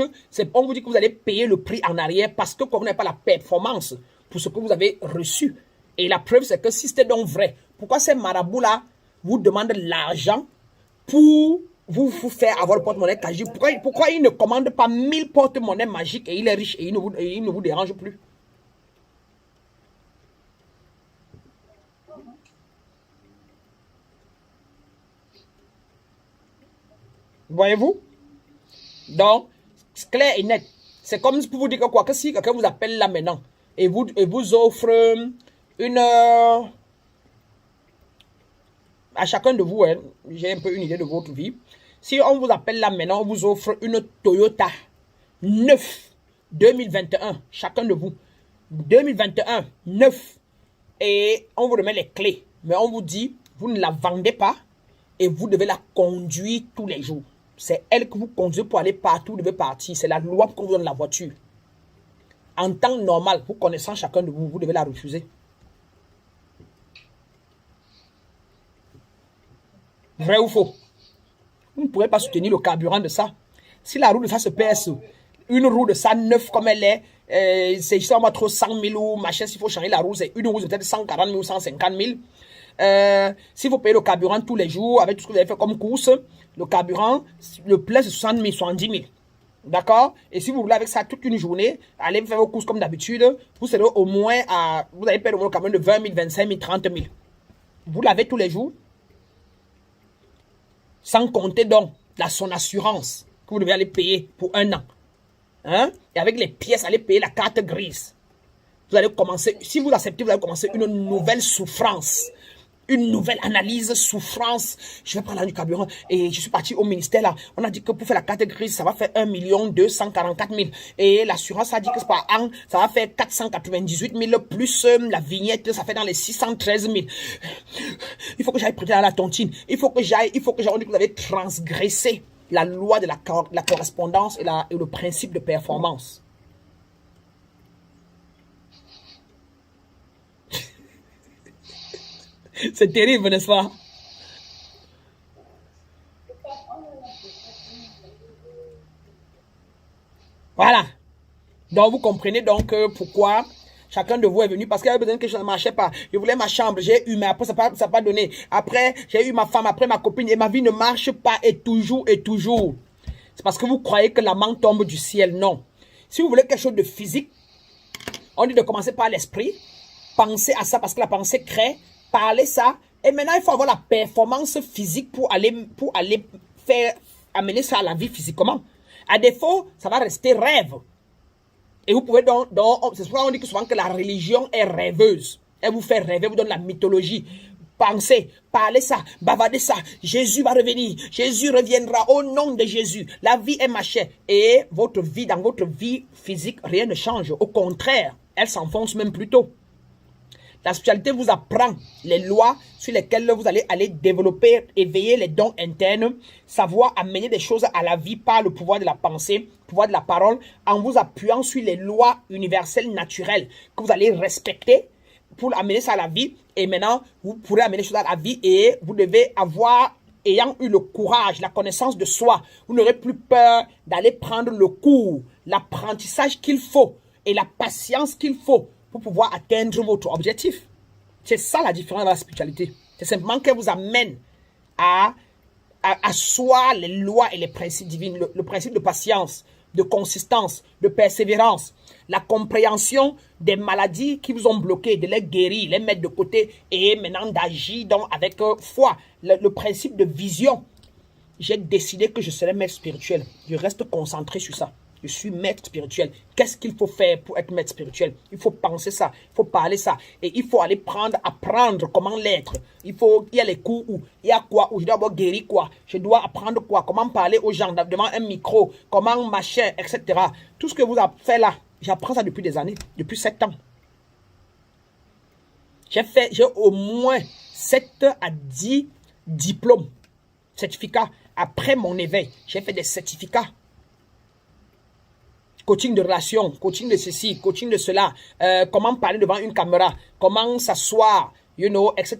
on vous dit que vous allez payer le prix en arrière parce que vous n'avez pas la performance pour ce que vous avez reçu. Et la preuve, c'est que si c'était donc vrai, pourquoi ces marabouts-là vous demandent l'argent pour vous faire avoir le porte-monnaie magique? Pourquoi ils ne commandent pas 1000 porte-monnaies magiques et il est riche et il ne vous dérange plus? Voyez-vous? Donc, c'est clair et net. C'est comme pour vous dire que quoi, que si quelqu'un vous appelle là maintenant et vous offre une... à chacun de vous, hein, j'ai un peu une idée de votre vie. Si on vous appelle là maintenant, on vous offre une Toyota 9 2021, chacun de vous. 2021, 9. Et on vous remet les clés. Mais on vous dit, vous ne la vendez pas et vous devez la conduire tous les jours. C'est elle que vous conduisez pour aller partout, vous devez partir. C'est la loi pour qu'on vous donne la voiture. En temps normal, vous connaissant chacun de vous, vous devez la refuser. Vrai ou faux? Vous ne pourrez pas soutenir le carburant de ça. Si la roue de ça se pèse, une roue de ça neuve comme elle est, c'est justement trop 100 000 ou machin, s'il faut changer la roue, c'est une roue de peut-être 140 000 ou 150 000. Si vous payez le carburant tous les jours, avec tout ce que vous avez fait comme course, le carburant, le plein c'est 60 000, 70 000. D'accord? Et si vous voulez avec ça toute une journée, allez faire vos courses comme d'habitude, vous serez au moins à, vous allez payer le carburant de 20 000, 25 000, 30 000. Vous l'avez tous les jours. Sans compter donc son assurance que vous devez aller payer pour 1 an. Hein? Et avec les pièces, allez payer la carte grise. Vous allez commencer, si vous acceptez, vous allez commencer une nouvelle souffrance. Une nouvelle analyse, souffrance. Je vais prendre du carburant. Et je suis parti au ministère là. On a dit que pour faire la carte grise, ça va faire 1 244 000. Et l'assurance a dit que par an, ça va faire 498 000 plus la vignette, ça fait dans les 613 000. Il faut que j'aille prêter à la tontine. Il faut que j'aille, on dit que vous avez transgressé la loi de la correspondance et le principe de performance. C'est terrible, n'est-ce pas? Voilà. Donc, vous comprenez donc pourquoi chacun de vous est venu. Parce qu'il y avait besoin que je ne marchais pas. Je voulais ma chambre, j'ai eu, mais après, ça n'a pas donné. Après, j'ai eu ma femme, après ma copine, et ma vie ne marche pas, et toujours, et toujours. C'est parce que vous croyez que la main tombe du ciel. Non. Si vous voulez quelque chose de physique, on dit de commencer par l'esprit. Pensez à ça parce que la pensée crée. Parlez ça Et maintenant, il faut avoir la performance physique pour aller amener ça à la vie physiquement. À défaut, ça va rester rêve. Et vous pouvez c'est pourquoi on dit que souvent que la religion est rêveuse. Elle vous fait rêver, vous donne la mythologie. Pensez, parlez ça, bavardez ça. Jésus va revenir. Jésus reviendra au nom de Jésus. La vie est machin. Et votre vie, dans votre vie physique, rien ne change. Au contraire, elle s'enfonce même plus tôt. La spiritualité vous apprend les lois sur lesquelles vous allez développer, éveiller les dons internes, savoir amener des choses à la vie par le pouvoir de la pensée, le pouvoir de la parole, en vous appuyant sur les lois universelles naturelles que vous allez respecter pour amener ça à la vie. Et maintenant, vous pourrez amener les choses à la vie et vous devez avoir, ayant eu le courage, la connaissance de soi, vous n'aurez plus peur d'aller prendre le cours, l'apprentissage qu'il faut et la patience qu'il faut pour pouvoir atteindre votre objectif. C'est ça la différence de la spiritualité. C'est simplement qu'elle vous amène à asseoir les lois et les principes divins, le principe de patience, de consistance, de persévérance, la compréhension des maladies qui vous ont bloqué, de les guérir, les mettre de côté et maintenant d'agir donc avec foi. Le principe de vision. J'ai décidé que je serai maître spirituel. Je reste concentré sur ça. Je suis maître spirituel. Qu'est-ce qu'il faut faire pour être maître spirituel? Il faut penser ça, il faut parler ça. Et il faut aller apprendre comment l'être. Il y a les cours où, il y a quoi, où je dois guérir quoi, je dois apprendre quoi, comment parler aux gens devant un micro, comment machin, etc. Tout ce que vous avez fait là, j'apprends ça depuis des années, depuis 7 ans. J'ai au moins 7 à 10 diplômes, certificats. Après mon éveil, j'ai fait des certificats. Coaching de relations, coaching de ceci, coaching de cela, comment parler devant une caméra, comment s'asseoir, etc.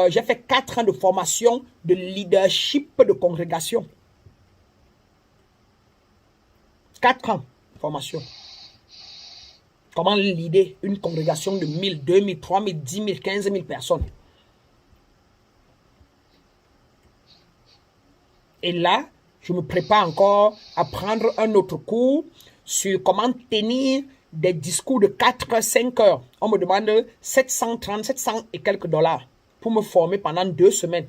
J'ai fait 4 ans de formation de leadership de congrégation. 4 ans de formation. Comment leader une congrégation de 1000, 2000, 3000, 10 000, 15 000 personnes. Et là, je me prépare encore à prendre un autre cours sur comment tenir des discours de 4 heures, 5 heures. On me demande 700 et quelques dollars pour me former pendant 2 semaines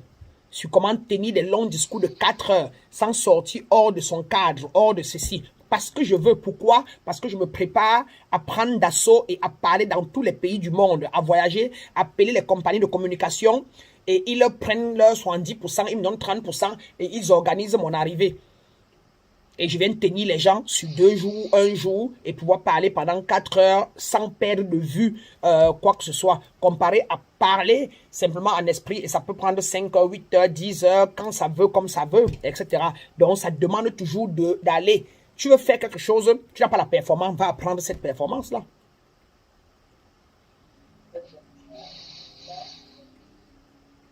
sur comment tenir des longs discours de 4 heures sans sortir hors de son cadre, hors de ceci. Parce que je veux. Pourquoi? Parce que je me prépare à prendre d'assaut et à parler dans tous les pays du monde, à voyager, à appeler les compagnies de communication et ils prennent leur 70%, ils me donnent 30% et ils organisent mon arrivée. Et je viens tenir les gens sur 2 jours, 1 jour et pouvoir parler pendant 4 heures sans perdre de vue quoi que ce soit. Comparé à parler simplement en esprit et ça peut prendre 5 heures, 8 heures, 10 heures, quand ça veut, comme ça veut, etc. Donc ça demande toujours d'aller. Tu veux faire quelque chose, tu n'as pas la performance, va apprendre cette performance-là.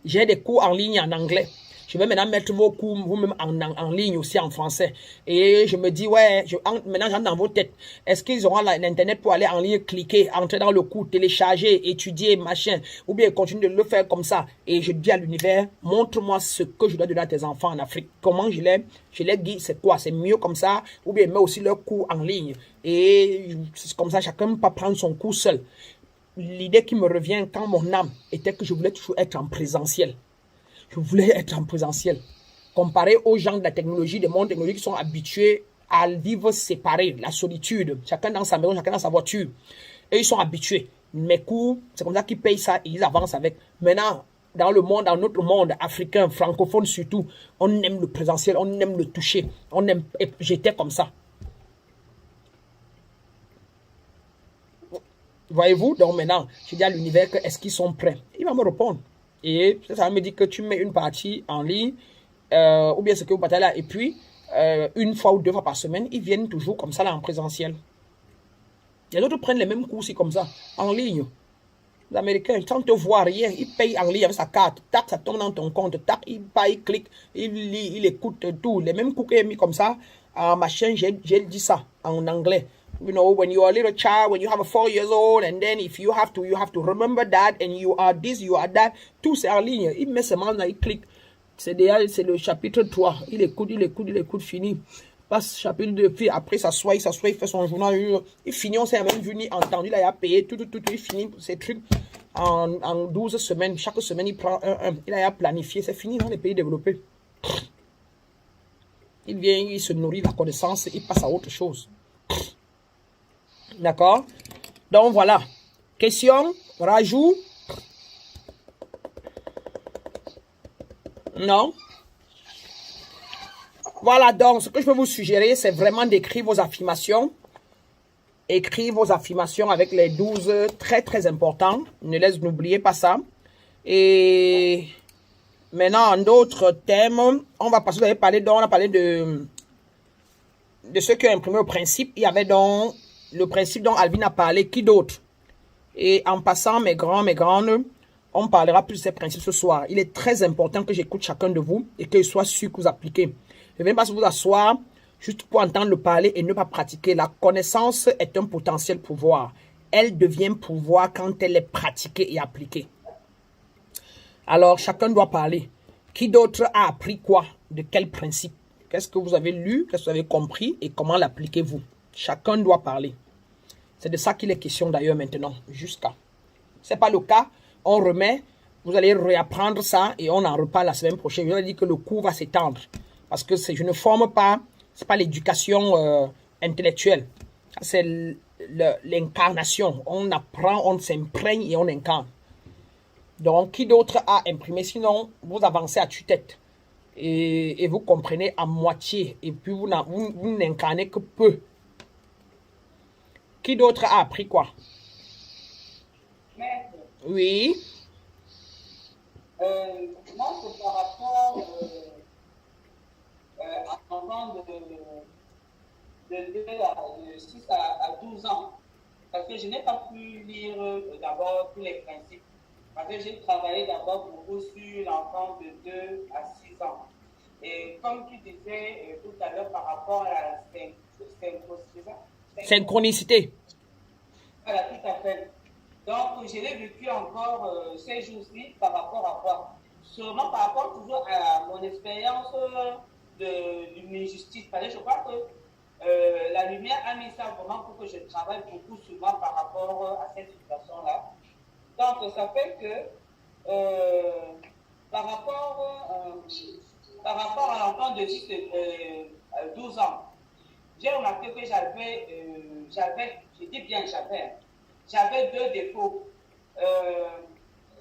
J'ai des cours en ligne en anglais. Je vais maintenant mettre vos cours vous-même en ligne aussi en français. Et je me dis, ouais, maintenant j'entre dans vos têtes. Est-ce qu'ils auront l'internet pour aller en ligne, cliquer, entrer dans le cours, télécharger, étudier, machin, ou bien continuer de le faire comme ça. Et je dis à l'univers, montre-moi ce que je dois donner à tes enfants en Afrique. Comment je les dis, c'est quoi? C'est mieux comme ça, ou bien mets aussi leur cours en ligne. Et c'est comme ça, chacun ne peut pas prendre son cours seul. L'idée qui me revient quand mon âme était que je voulais toujours être en présentiel. Je voulais être en présentiel. Comparé aux gens de la technologie, des mondes technologiques qui sont habitués à vivre séparés, la solitude, chacun dans sa maison, chacun dans sa voiture. Et ils sont habitués. Mes cours, c'est comme ça qu'ils payent ça et ils avancent avec. Maintenant, dans le monde, dans notre monde africain, francophone surtout, on aime le présentiel, on aime le toucher. On aime. Et j'étais comme ça. Voyez-vous, donc maintenant, je dis à l'univers que est-ce qu'ils sont prêts? Il va me répondre. Et ça me dit que tu mets une partie en ligne, ou bien ce que vous partagez là, et puis, 1 fois ou 2 fois par semaine, ils viennent toujours comme ça là en présentiel. Les autres prennent les mêmes cours aussi comme ça, en ligne. Les Américains, sans te voir rien, ils payent en ligne avec sa carte, tac, ça tombe dans ton compte, tac, il paye, il clique, il lit, il écoute tout. Les mêmes cours qu'il a mis comme ça, en machin, j'ai dit ça en anglais. You know, when you are a little child, when you have 4 years old, and then if you have to remember that, and you are this, you are that, tout c'est en ligne. Il met seulement là, il clique. C'est le chapitre 3. Il écoute, fini. Passe chapitre 2, puis après, il s'assoit, il fait son journal. Il finit, on s'est même vu, ni entendu, là, il a payé, tout, il finit ses trucs. en 12 semaines. Chaque semaine, il prend un. Il a planifié. C'est fini dans les pays développés. Il vient, il se nourrit de la connaissance, il passe à autre chose. D'accord? Donc voilà. Question, rajout? Non? Voilà, donc ce que je peux vous suggérer, c'est vraiment d'écrire vos affirmations. Écrire vos affirmations avec les 12 très très importants. N'oubliez pas ça. Et maintenant, en d'autres thèmes, on va passer, on a parlé de ceux qui ont imprimé le principe. Il y avait donc le principe dont Alvin a parlé. Qui d'autre? Et en passant, mes grands, mes grandes, on parlera plus de ces principes ce soir. Il est très important que j'écoute chacun de vous et que je sois sûr que vous appliquez. Ne venez pas vous asseoir juste pour entendre le parler et ne pas pratiquer. La connaissance est un potentiel pouvoir. Elle devient pouvoir quand elle est pratiquée et appliquée. Alors, chacun doit parler. Qui d'autre a appris quoi? De quel principe? Qu'est-ce que vous avez lu? Qu'est-ce que vous avez compris? Et comment l'appliquez-vous? Chacun doit parler. C'est de ça qu'il est question d'ailleurs maintenant. Jusqu'à. Ce n'est pas le cas. On remet. Vous allez réapprendre ça et on en reparle la semaine prochaine. Je vous ai dit que le cours va s'étendre. Parce que je ne forme pas. Ce n'est pas l'éducation intellectuelle. C'est l'incarnation. On apprend, on s'imprègne et on incarne. Donc, qui d'autre a imprimé? Sinon, vous avancez à tue-tête. Et vous comprenez à moitié. Et puis, vous n'incarnez que peu. Qui d'autre a appris quoi? Maître, Oui. moi, c'est par rapport à l'enfant de 6 à 12 ans. Parce que je n'ai pas pu lire d'abord tous les principes. Parce que j'ai travaillé d'abord beaucoup sur l'enfant de 2 à 6 ans. Et comme tu disais tout à l'heure par rapport à la Synchronicité. voilà, tout à fait. Donc, je l'ai vécu encore ces jours-ci par rapport à quoi? Sûrement par rapport toujours à mon expérience d'une injustice. Parce que je crois que la lumière a mis ça vraiment pour que je travaille beaucoup souvent par rapport à cette situation-là. Donc, ça fait que par rapport à l'enfant de 12 ans, j'ai remarqué que j'avais deux défauts.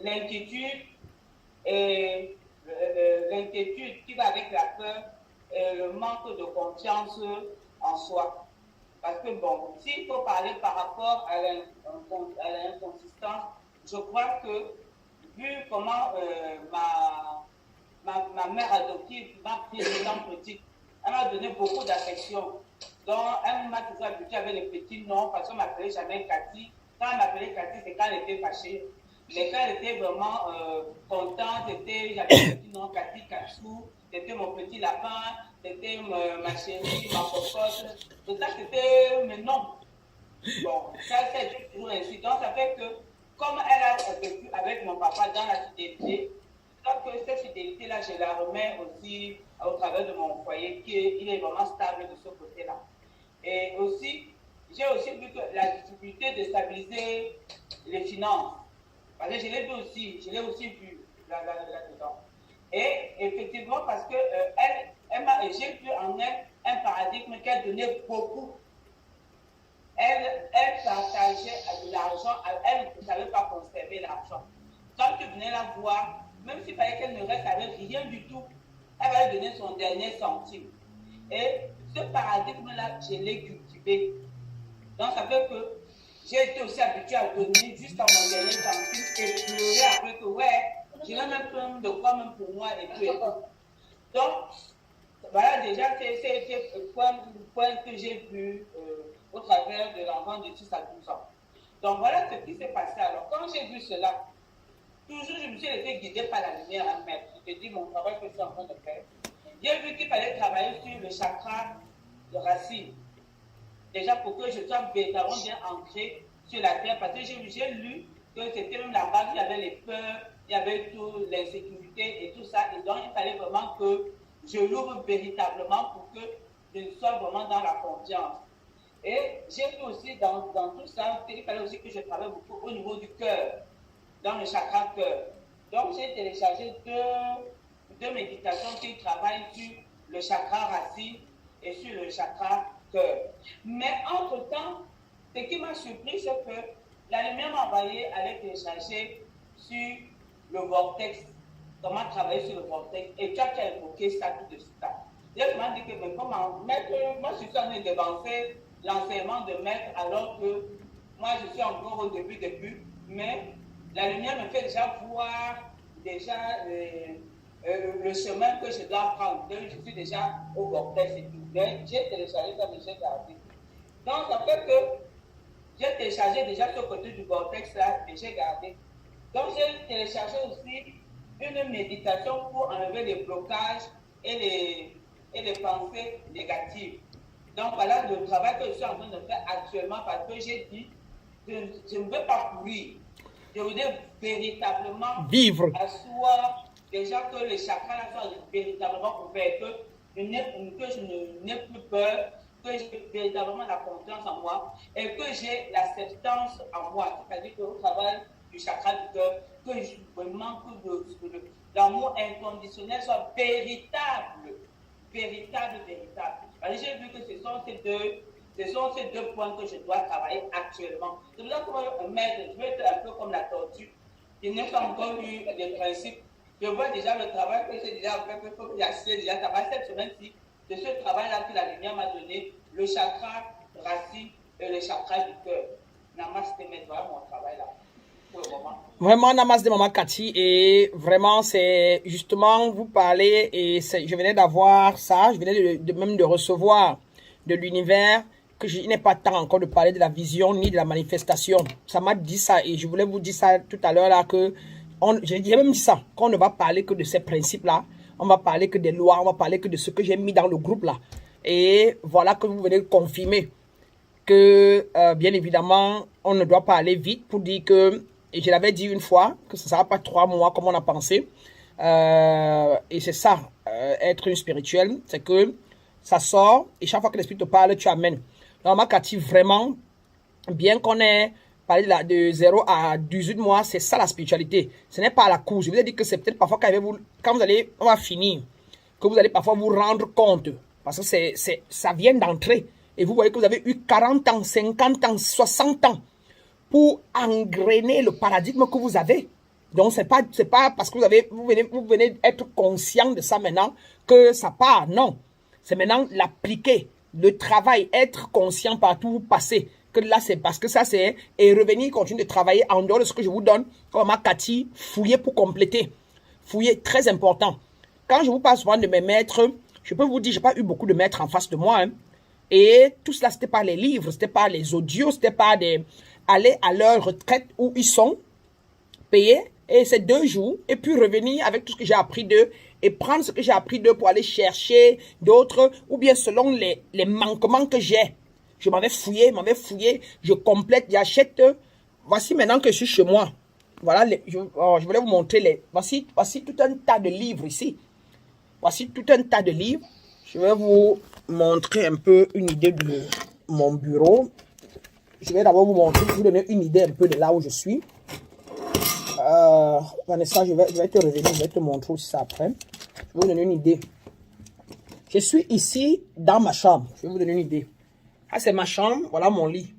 L'inquiétude et l'inquiétude qui va avec la peur et le manque de confiance en soi. Parce que bon, s'il faut parler par rapport à l'inconsistance, je crois que vu comment ma mère adoptive m'a pris étant petite, elle m'a donné beaucoup d'affection. Donc, elle m'a toujours habituée avec les petits noms, parce qu'on ne m'appelait jamais Cathy. Quand elle m'appelait Cathy, c'est quand elle était fâchée. Mais quand elle était vraiment contente, j'avais le petit nom Cathy Katsou, c'était mon petit lapin, c'était ma chérie, ma cocotte. Tout ça, c'était mes noms. Bon, ça, c'est toujours ainsi. Donc, ça fait que, comme elle a vécu avec mon papa dans la fidélité, donc cette fidélité-là, je la remets aussi au travers de mon foyer, qui est vraiment stable de ce côté-là. Et aussi, j'ai aussi vu que la difficulté de stabiliser les finances, parce que je l'ai aussi vu là-dedans. Et effectivement, parce que j'ai vu en elle un paradigme qu'elle donnait beaucoup. Elle partageait de l'argent, elle ne savait pas conserver l'argent. Quand tu venais la voir, même s'il fallait qu'elle ne reste avec rien du tout, elle va lui donner son dernier centime. Et ce paradigme-là, je l'ai cultivé. Donc, ça fait que j'ai été aussi habituée à donner jusqu'à mon dernier centime et pleurer après que, ouais, j'ai même plein de quoi même pour moi et tout. Donc, voilà déjà, c'est le point que j'ai vu au travers de l'enfant de 6 à 12 ans. Donc, voilà ce qui s'est passé. Alors, quand j'ai vu cela, toujours, je me suis laissé guider par la lumière, hein, maître. Je te dis mon travail que je suis en train de faire. J'ai vu qu'il fallait travailler sur le chakra de racine. Déjà pour que je sois véritablement bien ancré sur la terre. Parce que j'ai lu que c'était même la base, il y avait les peurs, il y avait tout, l'insécurité et tout ça. Et donc, il fallait vraiment que je l'ouvre véritablement pour que je sois vraiment dans la confiance. Et j'ai vu aussi dans tout ça qu'il fallait aussi que je travaille beaucoup au niveau du cœur. dans le chakra cœur. Donc, j'ai téléchargé deux méditations qui travaillent sur le chakra racine et sur le chakra cœur. Mais entre-temps, ce qui m'a surpris, c'est que la lumière m'a envoyé aller télécharger sur le vortex, comment travailler sur le vortex, et tu as évoqué ça tout de suite. Je me dit que mais comment mettre, moi je suis en train d'avancer l'enseignement de maître alors que moi je suis encore au début, mais la lumière me fait déjà voir le chemin que je dois prendre. Donc je suis déjà au vortex et tout. Donc j'ai téléchargé ça, mais j'ai gardé. Donc ça fait que j'ai téléchargé déjà ce côté du vortex là et j'ai gardé. Donc j'ai téléchargé aussi une méditation pour enlever les blocages et les pensées négatives. Donc voilà le travail que je suis en train de faire actuellement parce que j'ai dit je ne veux pas courir. Je voudrais véritablement vivre. Asseoir déjà que les chakras là soient véritablement ouverts, que je n'ai plus peur, que j'ai véritablement la confiance en moi et que j'ai l'acceptance en moi. C'est-à-dire qu'au travail du chakra du cœur, que vraiment que l'amour inconditionnel soit véritable. Alors, j'ai vu que ce sont ces deux points que je dois travailler actuellement. C'est pour ça que maître, je vais être un peu comme la tortue. Il n'a pas encore eu les principes. Je vois déjà le travail que j'ai déjà fait, que j'ai acheté déjà travail cette semaine-ci. C'est ce travail-là que la lumière m'a donné, le chakra racine et le chakra du cœur. Namaste, maître, voilà mon travail là. Vraiment, namaste maman Cathy, et vraiment c'est justement vous parler et je venais d'avoir ça, je venais même de recevoir de l'univers que il n'est pas temps encore de parler de la vision ni de la manifestation. Ça m'a dit ça et je voulais vous dire ça tout à l'heure là que j'ai même dit ça, qu'on ne va parler que de ces principes là, on va parler que des lois, on va parler que de ce que j'ai mis dans le groupe là. Et voilà que vous venez de confirmer que bien évidemment on ne doit pas aller vite pour dire que, et je l'avais dit une fois, que ça ne sera pas 3 mois comme on a pensé. Et c'est ça, être une spirituelle, c'est que ça sort et chaque fois que l'esprit te parle, tu amènes. Donc, ma Cathy, vraiment, bien qu'on ait parlé de 0 à 18 mois, c'est ça la spiritualité. Ce n'est pas la course. Je vous ai dit que c'est peut-être parfois quand vous allez, on va finir, que vous allez parfois vous rendre compte. Parce que ça vient d'entrer. Et vous voyez que vous avez eu 40 ans, 50 ans, 60 ans pour engrainer le paradigme que vous avez. Donc, c'est pas parce que vous venez être conscient de ça maintenant que ça part. Non. C'est maintenant l'appliquer, le travail, être conscient partout où vous passez. Que là, c'est parce que ça, c'est... Et revenir, continuer de travailler en dehors de ce que je vous donne. Comme ma Cathy, fouiller pour compléter. Fouiller, très important. Quand je vous parle souvent de mes maîtres, je peux vous dire, j'ai pas eu beaucoup de maîtres en face de moi. Hein. Et tout cela, c'était pas les livres, c'était pas les audios, c'était pas aller à leur retraite où ils sont, payer, et c'est 2 jours, et puis revenir avec tout ce que j'ai appris d'eux, et prendre ce que j'ai appris d'eux pour aller chercher d'autres, ou bien selon les manquements que j'ai. Je m'avais fouillé, je complète, j'achète. Voici maintenant que je suis chez moi. Voilà, je voulais vous montrer voici tout un tas de livres ici. Voici tout un tas de livres. Je vais vous montrer un peu une idée de mon bureau. Je vais d'abord vous donner une idée un peu de là où je suis. Vanessa, je vais te revenir, je vais te montrer aussi ça après. Je vais vous donner une idée. Je suis ici dans ma chambre. Je vais vous donner une idée. Ah, c'est ma chambre, voilà mon lit.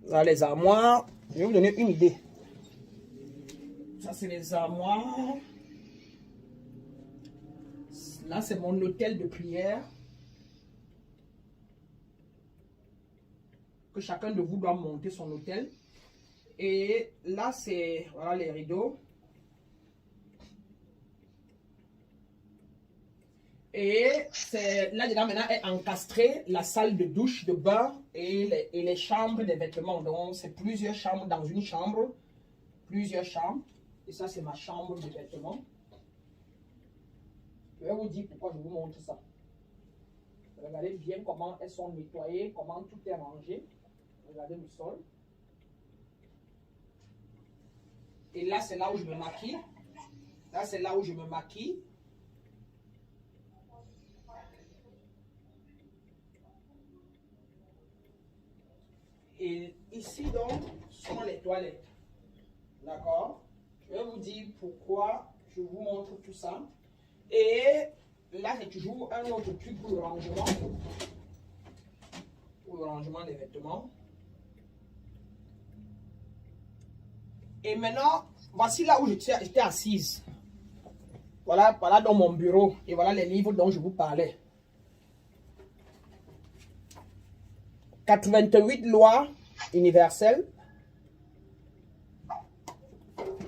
Voilà les armoires. Je vais vous donner une idée. Ça, c'est les armoires. Là, c'est mon hôtel de prière. Que chacun de vous doit monter son hôtel. Et là, c'est voilà les rideaux. Et là-dedans, maintenant, est encastrée la salle de douche, de bain et les chambres des vêtements. Donc, c'est plusieurs chambres dans une chambre. Plusieurs chambres. Et ça, c'est ma chambre de vêtements. Je vais vous dire pourquoi je vous montre ça. Regardez bien comment elles sont nettoyées, comment tout est rangé. Regardez le sol. Et là, c'est là où je me maquille. Là, c'est là où je me maquille. Et ici, donc, sont les toilettes. D'accord? Je vais vous dire pourquoi je vous montre tout ça. Et là, j'ai toujours un autre truc pour le rangement. Pour le rangement des vêtements. Et maintenant, voici là où j'étais assise. Voilà, voilà dans mon bureau. Et voilà les livres dont je vous parlais. 88 lois universelles.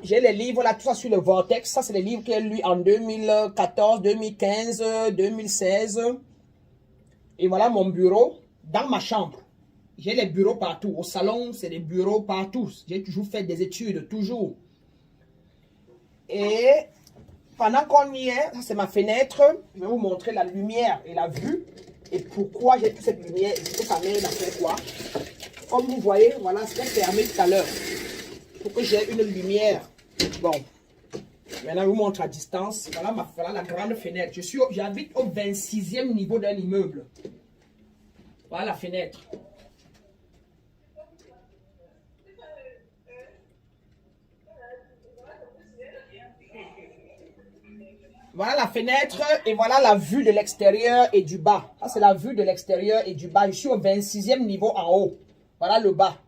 J'ai les livres là, tout ça sur le Vortex. Ça, c'est les livres que j'ai lus en 2014, 2015, 2016. Et voilà mon bureau dans ma chambre. J'ai les bureaux partout. Au salon, c'est des bureaux partout. J'ai toujours fait des études, toujours. Et pendant qu'on y est, ça c'est ma fenêtre. Je vais vous montrer la lumière et la vue. Et pourquoi j'ai toute cette lumière. Et ça m'aide à faire quoi? Comme vous voyez, voilà, c'était fermé tout à l'heure. Pour que j'ai une lumière. Bon. Maintenant, je vous montre à distance. Voilà la grande fenêtre. J'habite au 26e niveau d'un immeuble. Voilà la fenêtre. Voilà la fenêtre et voilà la vue de l'extérieur et du bas. Ça, c'est la vue de l'extérieur et du bas. Je suis au 26e niveau en haut. Voilà le bas.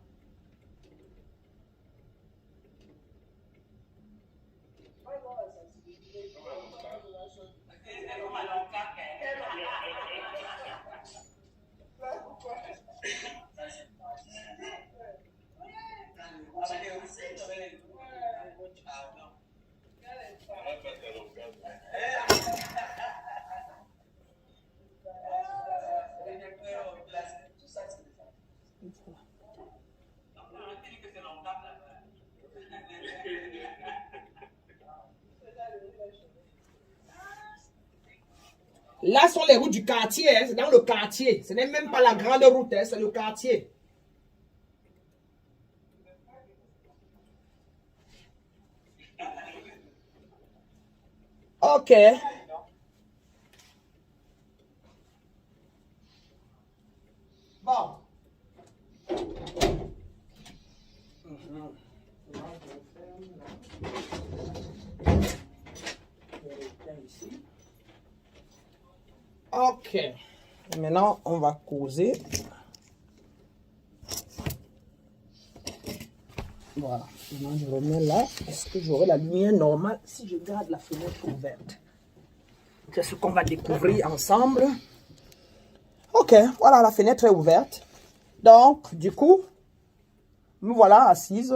Là sont les routes du quartier, hein. C'est dans le quartier. Ce n'est même pas la grande route, hein, c'est le quartier. Ok. Bon. Ok. Maintenant, on va causer. Voilà. Maintenant, je remets là. Est-ce que j'aurai la lumière normale si je garde la fenêtre ouverte? C'est ce qu'on va découvrir ensemble. Ok. Voilà, la fenêtre est ouverte. Donc, du coup, nous voilà assises.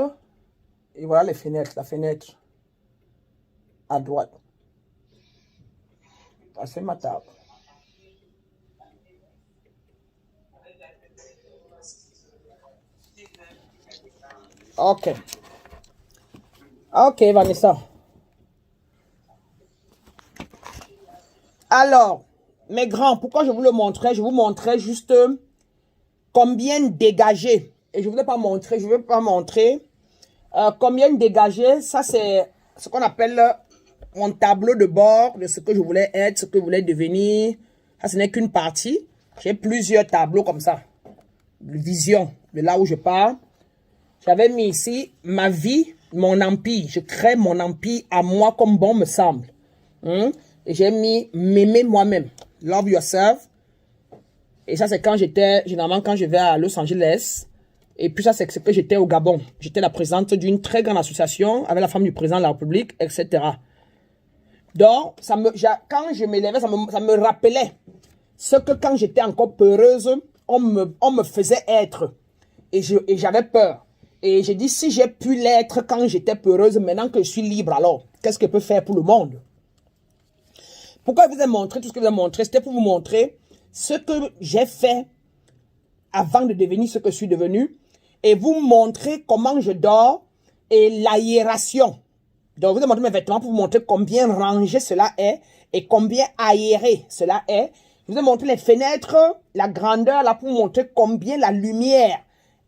Et voilà les fenêtres. La fenêtre à droite. Ça, c'est ma table. Ok. Ok, Vanessa. Alors, mes grands, pourquoi je vous le montrais? Je vous montrais juste combien dégager. Et je ne voulais pas montrer, je ne veux pas montrer combien dégager. Ça, c'est ce qu'on appelle mon tableau de bord de ce que je voulais être, ce que je voulais devenir. Ça, ce n'est qu'une partie. J'ai plusieurs tableaux comme ça. Vision de là où je pars. J'avais mis ici ma vie, mon empire. Je crée mon empire à moi comme bon me semble. Et j'ai mis m'aimer moi-même. Love yourself. Et ça, c'est quand j'étais, généralement, quand je vais à Los Angeles. Et puis ça, c'est ce que j'étais au Gabon. J'étais la présidente d'une très grande association avec la femme du président de la République, etc. Donc, quand je m'élevais, ça me rappelait ce que quand j'étais encore peureuse, on me faisait être. Et j'avais peur. Et j'ai dit, si j'ai pu l'être quand j'étais peureuse, maintenant que je suis libre, alors, qu'est-ce que je peux faire pour le monde? Pourquoi je vous ai montré tout ce que je vous ai montré? C'était pour vous montrer ce que j'ai fait avant de devenir ce que je suis devenu. Et vous montrer comment je dors et l'aération. Donc, je vous ai montré mes vêtements pour vous montrer combien rangé cela est et combien aéré cela est. Je vous ai montré les fenêtres, la grandeur là pour vous montrer combien la lumière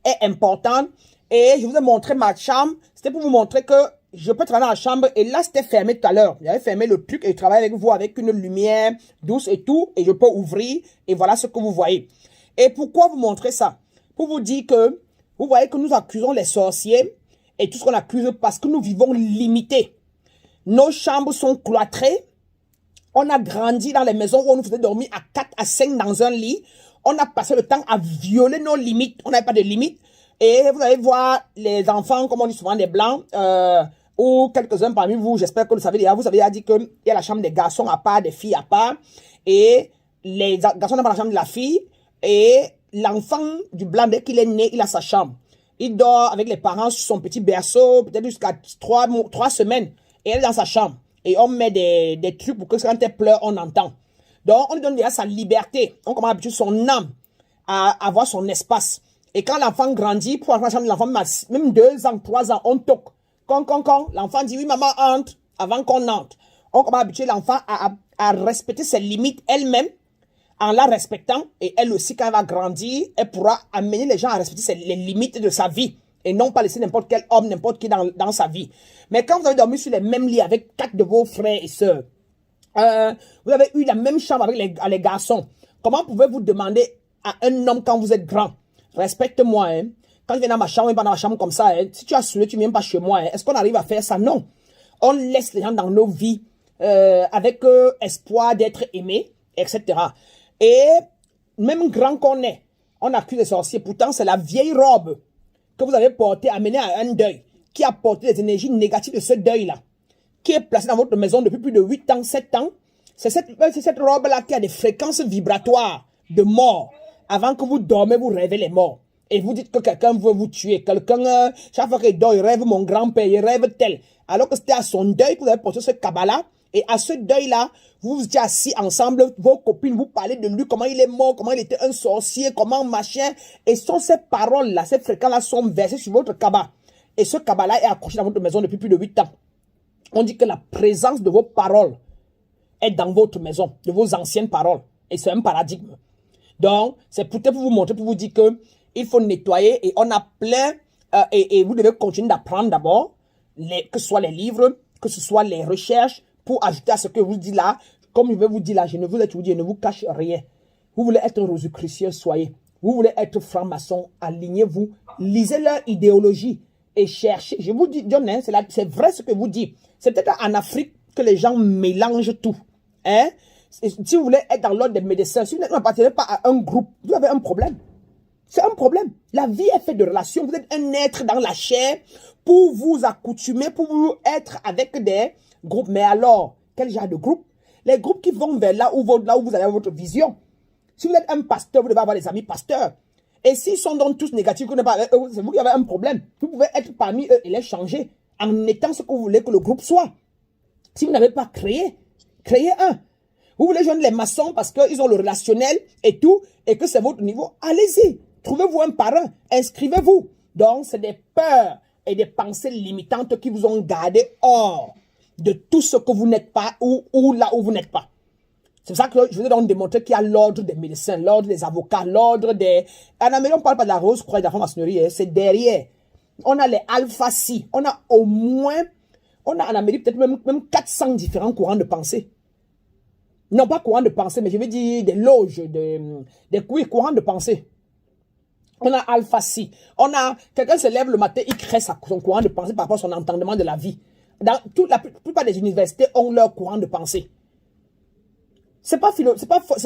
est importante. Et je vous ai montré ma chambre. C'était pour vous montrer que je peux travailler dans la chambre. Et là, c'était fermé tout à l'heure. J'avais fermé le truc et je travaille avec vous avec une lumière douce et tout. Et je peux ouvrir. Et voilà ce que vous voyez. Et pourquoi vous montrer ça? Pour vous dire que, vous voyez que nous accusons les sorciers. et tout ce qu'on accuse parce que nous vivons limités. Nos chambres sont cloîtrées. On a grandi dans les maisons où on nous faisait dormir à 4 à 5 dans un lit. On a passé le temps à violer nos limites. On n'avait pas de limites. Et vous allez voir les enfants, comme on dit souvent, des blancs, ou quelques-uns parmi vous, j'espère que vous savez déjà, vous avez déjà dit qu'il y a la chambre des garçons à part, des filles à part. Et les garçons n'ont pas la chambre de la fille. Et l'enfant du blanc, dès qu'il est né, il a sa chambre. Il dort avec les parents sur son petit berceau, peut-être jusqu'à 3 semaines. Et elle est dans sa chambre. Et on met des trucs pour que quand elle pleure, on entend. Donc, on lui donne déjà sa liberté. On commence à habituer son âme à avoir son espace. Et quand l'enfant grandit, pour entrer dans la chambre de l'enfant, même 2 ans, 3 ans, on toque. Quand, l'enfant dit oui, maman entre, avant qu'on entre. On commence à habituer l'enfant à respecter ses limites elle-même, en la respectant. Et elle aussi, quand elle va grandir, elle pourra amener les gens à respecter les limites de sa vie. Et non pas laisser n'importe quel homme, n'importe qui dans sa vie. Mais quand vous avez dormi sur les mêmes lits avec 4 de vos frères et sœurs, vous avez eu la même chambre avec les garçons, comment pouvez-vous demander à un homme quand vous êtes grand, respecte-moi, hein? Quand je viens dans ma chambre, pas dans ma chambre comme ça, hein? Si tu as saoulé, tu ne viens pas chez moi, hein? Est-ce qu'on arrive à faire ça? Non. On laisse les gens dans nos vies avec espoir d'être aimés, etc. Et même grand qu'on est, on accuse les sorciers. Pourtant, c'est la vieille robe que vous avez portée, amenée à un deuil, qui a porté les énergies négatives de ce deuil-là, qui est placé dans votre maison depuis plus de 8 ans, 7 ans. C'est cette robe-là qui a des fréquences vibratoires de mort. Avant que vous dormez, vous rêvez les morts. Et vous dites que quelqu'un veut vous tuer. Quelqu'un, chaque fois qu'il dort, il rêve mon grand-père, il rêve tel. Alors que c'était à son deuil que vous avez porté ce cabas-là. Et à ce deuil-là, vous vous étiez assis ensemble, vos copines, vous parlez de lui, comment il est mort, comment il était un sorcier, comment machin. Et sont ces paroles-là, ces fréquences-là sont versées sur votre cabas. Et ce cabas-là est accroché dans votre maison depuis plus de 8 ans. On dit que la présence de vos paroles est dans votre maison, de vos anciennes paroles. Et c'est un paradigme. Donc, c'est peut-être pour vous montrer, pour vous dire que il faut nettoyer. Et on a plein, et vous devez continuer d'apprendre d'abord, que ce soit les livres, que ce soit les recherches, pour ajouter à ce que je vous dis là. Comme je vais vous dire là, je ne vous cache rien. Vous voulez être rosicrucien, soyez. Vous voulez être franc-maçon, alignez-vous. Lisez leur idéologie et cherchez. Je vous dis, John, hein, c'est vrai ce que vous dites. C'est peut-être en Afrique que les gens mélangent tout. Hein? Si vous voulez être dans l'ordre des médecins, si vous n'appartenez pas à un groupe, vous avez un problème. C'est un problème. La vie est faite de relations. Vous êtes un être dans la chair pour vous accoutumer, pour vous être avec des groupes. Mais alors, quel genre de groupe? Les groupes qui vont vers là où vous avez votre vision. Si vous êtes un pasteur, vous devez avoir des amis pasteurs. Et s'ils sont donc tous négatifs, c'est vous qui avez un problème. Vous pouvez être parmi eux et les changer en étant ce que vous voulez que le groupe soit. Si vous n'avez pas créé, créez un. Vous voulez joindre les maçons parce qu'ils ont le relationnel et tout, et que c'est votre niveau, allez-y. Trouvez-vous un parrain, inscrivez-vous. Donc, c'est des peurs et des pensées limitantes qui vous ont gardé hors de tout ce que vous n'êtes pas ou là où vous n'êtes pas. C'est pour ça que je vous ai donc démontré qu'il y a l'ordre des médecins, l'ordre des avocats, l'ordre des... En Amérique, on ne parle pas de la rose croix et de la franc-maçonnerie, c'est derrière. On a les Alpha Psi. On a au moins, on a en Amérique peut-être même 400 différents courants de pensée. Non pas courants de pensée, mais je veux dire des loges, oui, courants de pensée. On a Alpha Psi. On a, quelqu'un se lève le matin, il crée son courant de pensée par rapport à son entendement de la vie. Dans la plupart des universités ont leur courant de pensée. C'est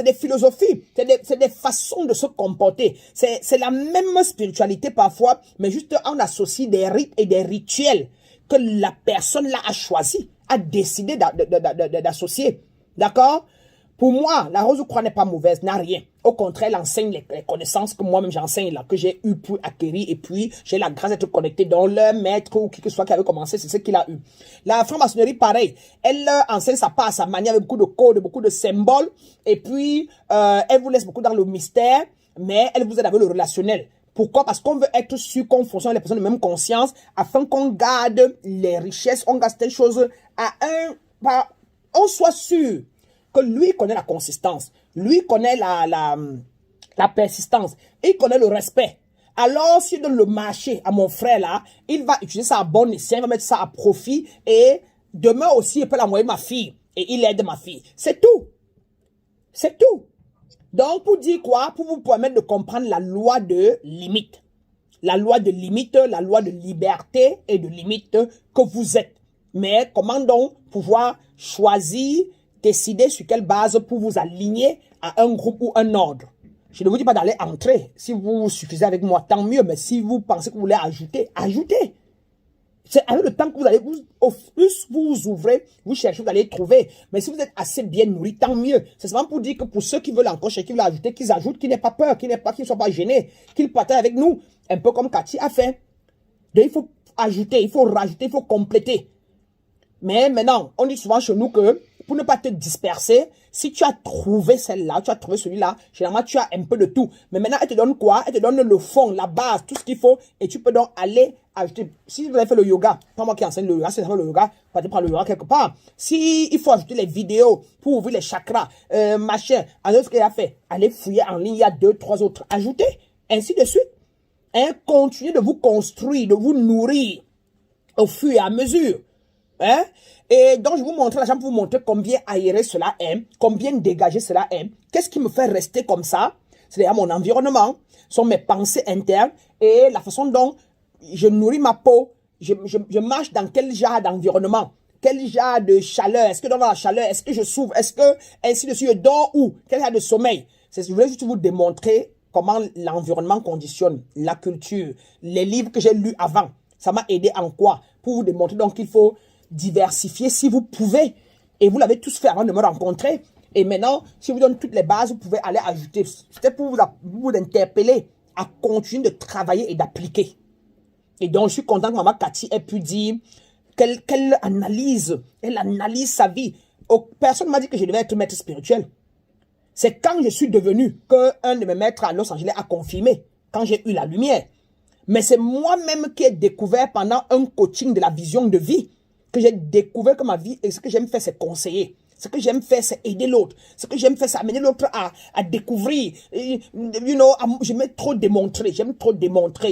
des philosophies, c'est des façons de se comporter. C'est la même spiritualité parfois, mais juste on associe des rites et des rituels que la personne là a choisi, a décidé d'associer. D'accord? Pour moi, la rose croix n'est pas mauvaise, n'a rien. Au contraire, elle enseigne les connaissances que moi-même j'enseigne là, que j'ai eu pour acquérir, et puis j'ai la grâce d'être connecté dans leur maître ou qui que ce soit qui avait commencé, c'est ce qu'il a eu. La franc-maçonnerie, pareil, elle leur enseigne ça part à sa manière avec beaucoup de codes, beaucoup de symboles, et puis elle vous laisse beaucoup dans le mystère, mais elle vous aide avec le relationnel. Pourquoi? Parce qu'on veut être sûr qu'on fonctionne avec les personnes de même conscience, afin qu'on garde les richesses, on garde telle chose on soit sûr que lui connaît la consistance, lui connaît la persistance, et il connaît le respect. Alors, s'il donne le marché à mon frère là, il va utiliser ça à bon escient, il va mettre ça à profit, et demain aussi, il peut l'envoyer ma fille, et il aide ma fille. C'est tout. C'est tout. Donc, pour dire quoi? Pour vous permettre de comprendre la loi de limite. la loi de limite, la loi de liberté et de limite que vous êtes. Mais comment donc pouvoir choisir, décider sur quelle base pour vous aligner à un groupe ou un ordre? Je ne vous dis pas d'aller entrer. Si vous suffisez avec moi, tant mieux. Mais si vous pensez que vous voulez ajouter, ajoutez. C'est avec le temps que vous allez, au plus vous ouvrez, vous cherchez, vous allez trouver. Mais si vous êtes assez bien nourri, tant mieux. C'est seulement pour dire que pour ceux qui veulent encore chercher, qui veulent ajouter, qu'ils ajoutent, qu'ils n'aient pas peur, qu'ils ne soient pas gênés, qu'ils partagent avec nous. Un peu comme Cathy a fait. Donc il faut ajouter, il faut rajouter, il faut compléter. Mais maintenant, on dit souvent chez nous que pour ne pas te disperser, si tu as trouvé celle-là, tu as trouvé celui-là, généralement tu as un peu de tout. Mais maintenant, elle te donne quoi? Elle te donne le fond, la base, tout ce qu'il faut. Et tu peux donc aller ajouter. Si vous avez fait le yoga, pas moi qui enseigne le yoga, si vous avez fait le yoga, vous allez prendre le yoga quelque part. Si il faut ajouter les vidéos pour ouvrir les chakras, machin, alors ce qu'il a fait, allez fouiller en ligne, il y a 2, 3 autres. Ajoutez, ainsi de suite. Hein, continuez de vous construire, de vous nourrir au fur et à mesure. Hein? Et donc, je vous montre l'argent pour vous montrer combien aéré cela est, combien dégagé cela est. Qu'est-ce qui me fait rester comme ça? C'est d'ailleurs mon environnement, sont mes pensées internes et la façon dont je nourris ma peau. Je marche dans quel genre d'environnement? Quel genre de chaleur? Est-ce que dans la chaleur, est-ce que je souffre? Est-ce que, ainsi de suite, je dors où? Quel genre de sommeil? Je voulais juste vous démontrer comment l'environnement conditionne, la culture, les livres que j'ai lus avant. Ça m'a aidé en quoi? Pour vous démontrer donc qu'il faut diversifier si vous pouvez. Et vous l'avez tous fait avant de me rencontrer. Et maintenant, si je vous donne toutes les bases, vous pouvez aller ajouter. C'était pour vous interpeller à continuer de travailler et d'appliquer. Et donc, je suis content que maman Cathy ait pu dire qu'elle analyse. Elle analyse sa vie. Personne ne m'a dit que je devais être maître spirituel. C'est quand je suis devenu qu'un de mes maîtres à Los Angeles a confirmé. Quand j'ai eu la lumière. Mais c'est moi-même qui ai découvert pendant un coaching de la vision de vie que j'ai découvert que ma vie, et ce que j'aime faire, c'est conseiller. Ce que j'aime faire, c'est aider l'autre. Ce que j'aime faire, c'est amener l'autre à découvrir. J'aime trop démontrer.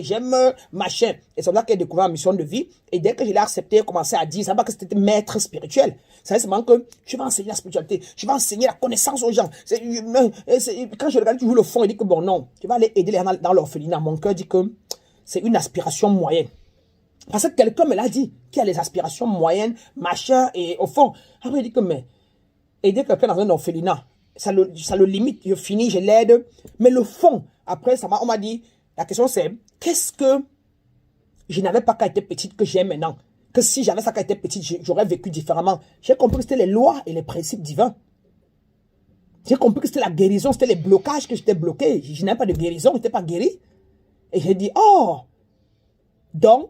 J'aime machin. Et c'est là que j'ai découvert ma mission de vie. Et dès que je l'ai accepté, j'ai commencé à dire, ça va pas que c'était maître spirituel. Ça veut dire que je vais enseigner la spiritualité. Je vais enseigner la connaissance aux gens. Quand je regarde toujours le fond, il dit que bon, non, tu vas aller aider les gens dans l'orphelinat. Mon cœur dit que c'est une aspiration moyenne. Parce que quelqu'un me l'a dit, qui a les aspirations moyennes, machin, et au fond, après il dit que, mais, aider quelqu'un dans un orphelinat, ça le limite, je finis, je l'aide, mais le fond, après, on m'a dit, la question c'est, qu'est-ce que je n'avais pas quand j'étais petite que j'ai maintenant? Que si j'avais ça quand j'étais petite, j'aurais vécu différemment. J'ai compris que c'était les lois et les principes divins. J'ai compris que c'était la guérison, c'était les blocages que j'étais bloqué. Je n'avais pas de guérison, je n'étais pas guéri. Et j'ai dit, oh, donc,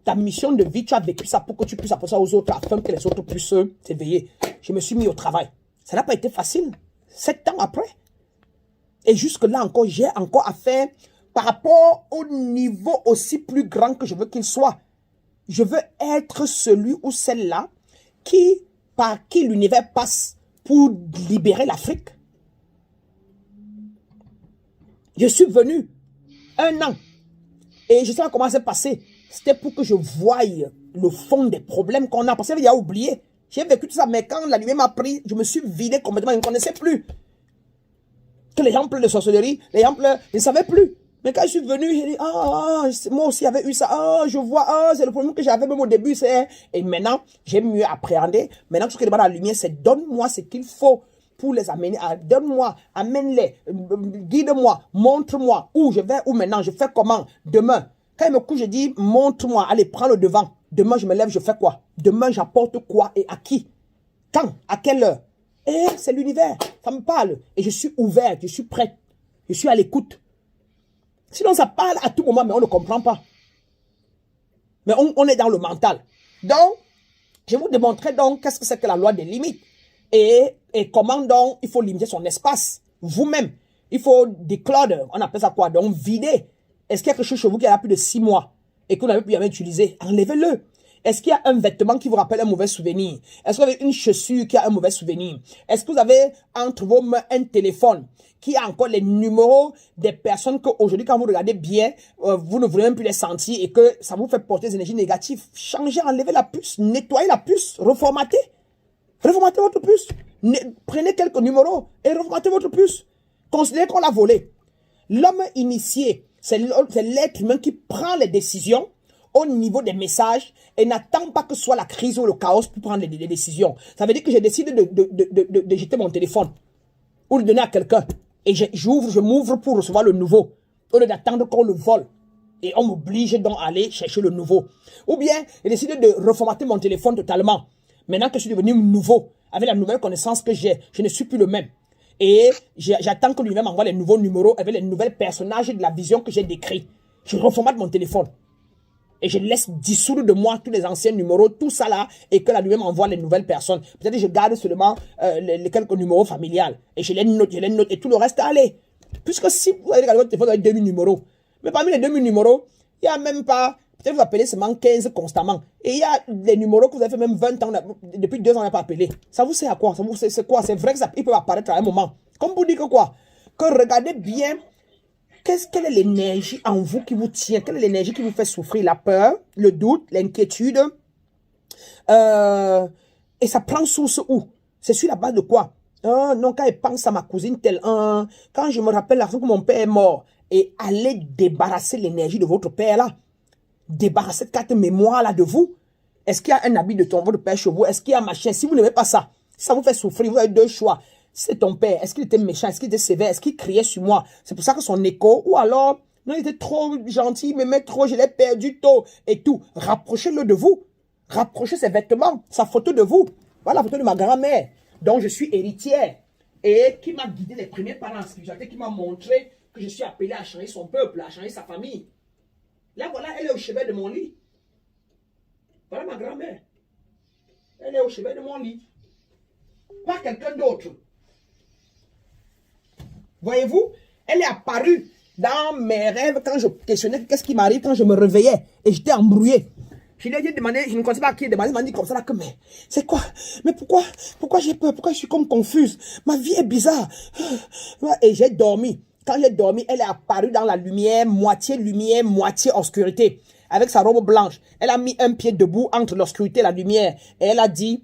ta mission de vie, tu as vécu ça pour que tu puisses apporter ça aux autres, afin que les autres puissent s'éveiller. Je me suis mis au travail. Ça n'a pas été facile. 7 ans après. Et jusque-là encore, j'ai encore à faire par rapport au niveau aussi plus grand que je veux qu'il soit. Je veux être celui ou celle-là par qui l'univers passe pour libérer l'Afrique. Je suis venu 1 an. Et je sais pas comment c'est passé. C'était pour que je voie le fond des problèmes qu'on a. Parce qu'il y a oublié. J'ai vécu tout ça, mais quand la lumière m'a pris, je me suis vidé complètement. Je ne connaissais plus. Que les gens pleurent de sorcellerie, les gens pleurent, je ne savais plus. Mais quand je suis venu, j'ai dit, moi aussi j'avais eu ça. Je vois, c'est le problème que j'avais même au début. Et maintenant, j'ai mieux appréhendé. Maintenant, tout ce que demande la lumière, c'est donne-moi ce qu'il faut pour les amener. Donne-moi, amène-les, guide-moi, montre-moi où je vais, où maintenant, je fais comment, demain. Quand il me couche, je dis, montre-moi, allez, prends le devant. Demain, je me lève, je fais quoi? Demain, j'apporte quoi et à qui? Quand? À quelle heure? Et c'est l'univers. Ça me parle. Et je suis ouvert, je suis prêt. Je suis à l'écoute. Sinon, ça parle à tout moment, mais on ne comprend pas. Mais on est dans le mental. Donc, je vais vous démontrer donc qu'est-ce que c'est que la loi des limites. Et comment donc il faut limiter son espace. Vous-même, il faut declutter. On appelle ça quoi? Donc, vider. Est-ce qu'il y a quelque chose chez vous qui a plus de 6 mois et que vous n'avez plus jamais utilisé? Enlevez-le. Est-ce qu'il y a un vêtement qui vous rappelle un mauvais souvenir? Est-ce que vous avez une chaussure qui a un mauvais souvenir? Est-ce que vous avez entre vos mains un téléphone qui a encore les numéros des personnes qu'aujourd'hui, quand vous regardez bien, vous ne voulez même plus les sentir et que ça vous fait porter des énergies négatives? Changez, enlevez la puce, nettoyez la puce, reformatez. Reformatez votre puce. Prenez quelques numéros et reformatez votre puce. Considérez qu'on l'a volé. L'homme initié C'est l'être humain qui prend les décisions au niveau des messages et n'attend pas que ce soit la crise ou le chaos pour prendre les décisions. Ça veut dire que j'ai décidé de jeter mon téléphone ou de donner à quelqu'un. Et je m'ouvre pour recevoir le nouveau au lieu d'attendre qu'on le vole. Et on m'oblige donc à aller chercher le nouveau. Ou bien, j'ai décidé de reformater mon téléphone totalement. Maintenant que je suis devenu nouveau, avec la nouvelle connaissance que j'ai, je ne suis plus le même. Et j'attends que lui-même m'envoie les nouveaux numéros avec les nouvelles personnages de la vision que j'ai décrit. Je reformate mon téléphone. Et je laisse dissoudre de moi tous les anciens numéros, tout ça là, et que la lui-même envoie les nouvelles personnes. Peut-être que je garde seulement les quelques numéros familiales. Et je les note, et tout le reste, allez. Puisque si vous avez regardé votre téléphone, vous avez 2000 numéros. Mais parmi les 2000 numéros, il n'y a même pas, peut-être vous appelez seulement 15 constamment. Et il y a des numéros que vous avez fait même 20 ans, depuis 2 ans, on n'a pas appelé. Ça vous sert à quoi? C'est quoi? C'est vrai qu'ils peuvent apparaître à un moment. Comme vous dites que quoi? Que regardez bien. Quelle est l'énergie en vous qui vous tient? Quelle est l'énergie qui vous fait souffrir? La peur, le doute, l'inquiétude. Et ça prend source où? C'est sur la base de quoi? Non, quand je pense à ma cousine telle, quand je me rappelle la fois que mon père est mort, et allez débarrasser l'énergie de votre père là. Débarrasser cette carte mémoire là de vous. Est-ce qu'il y a un habit de votre père chez vous? Est-ce qu'il y a machin? Si vous n'aimez pas ça, si ça vous fait souffrir, vous avez 2 choix. C'est ton père. Est-ce qu'il était méchant? Est-ce qu'il était sévère? Est-ce qu'il criait sur moi? C'est pour ça que son écho, ou alors, non, il était trop gentil, il m'aimait trop, je l'ai perdu tôt, et tout. Rapprochez-le de vous. Rapprochez ses vêtements, sa photo de vous. Voilà la photo de ma grand-mère, dont je suis héritière, et qui m'a guidé les premiers parents spirituels, qui m'a montré que je suis appelé à changer son peuple, à changer sa famille. Là, voilà, elle est au chevet de mon lit. Voilà ma grand-mère. Elle est au chevet de mon lit. Pas quelqu'un d'autre. Voyez-vous, elle est apparue dans mes rêves quand je questionnais qu'est-ce qui m'arrive quand je me réveillais et j'étais embrouillé. Je lui ai demandé, je ne connaissais pas à qui demander, il m'a dit comme ça là que mais c'est quoi? Mais pourquoi j'ai peur? Pourquoi je suis comme confuse? Ma vie est bizarre. Et j'ai dormi. Quand j'ai dormi, elle est apparue dans la lumière, moitié obscurité, avec sa robe blanche. Elle a mis un pied debout entre l'obscurité et la lumière. Et elle a dit,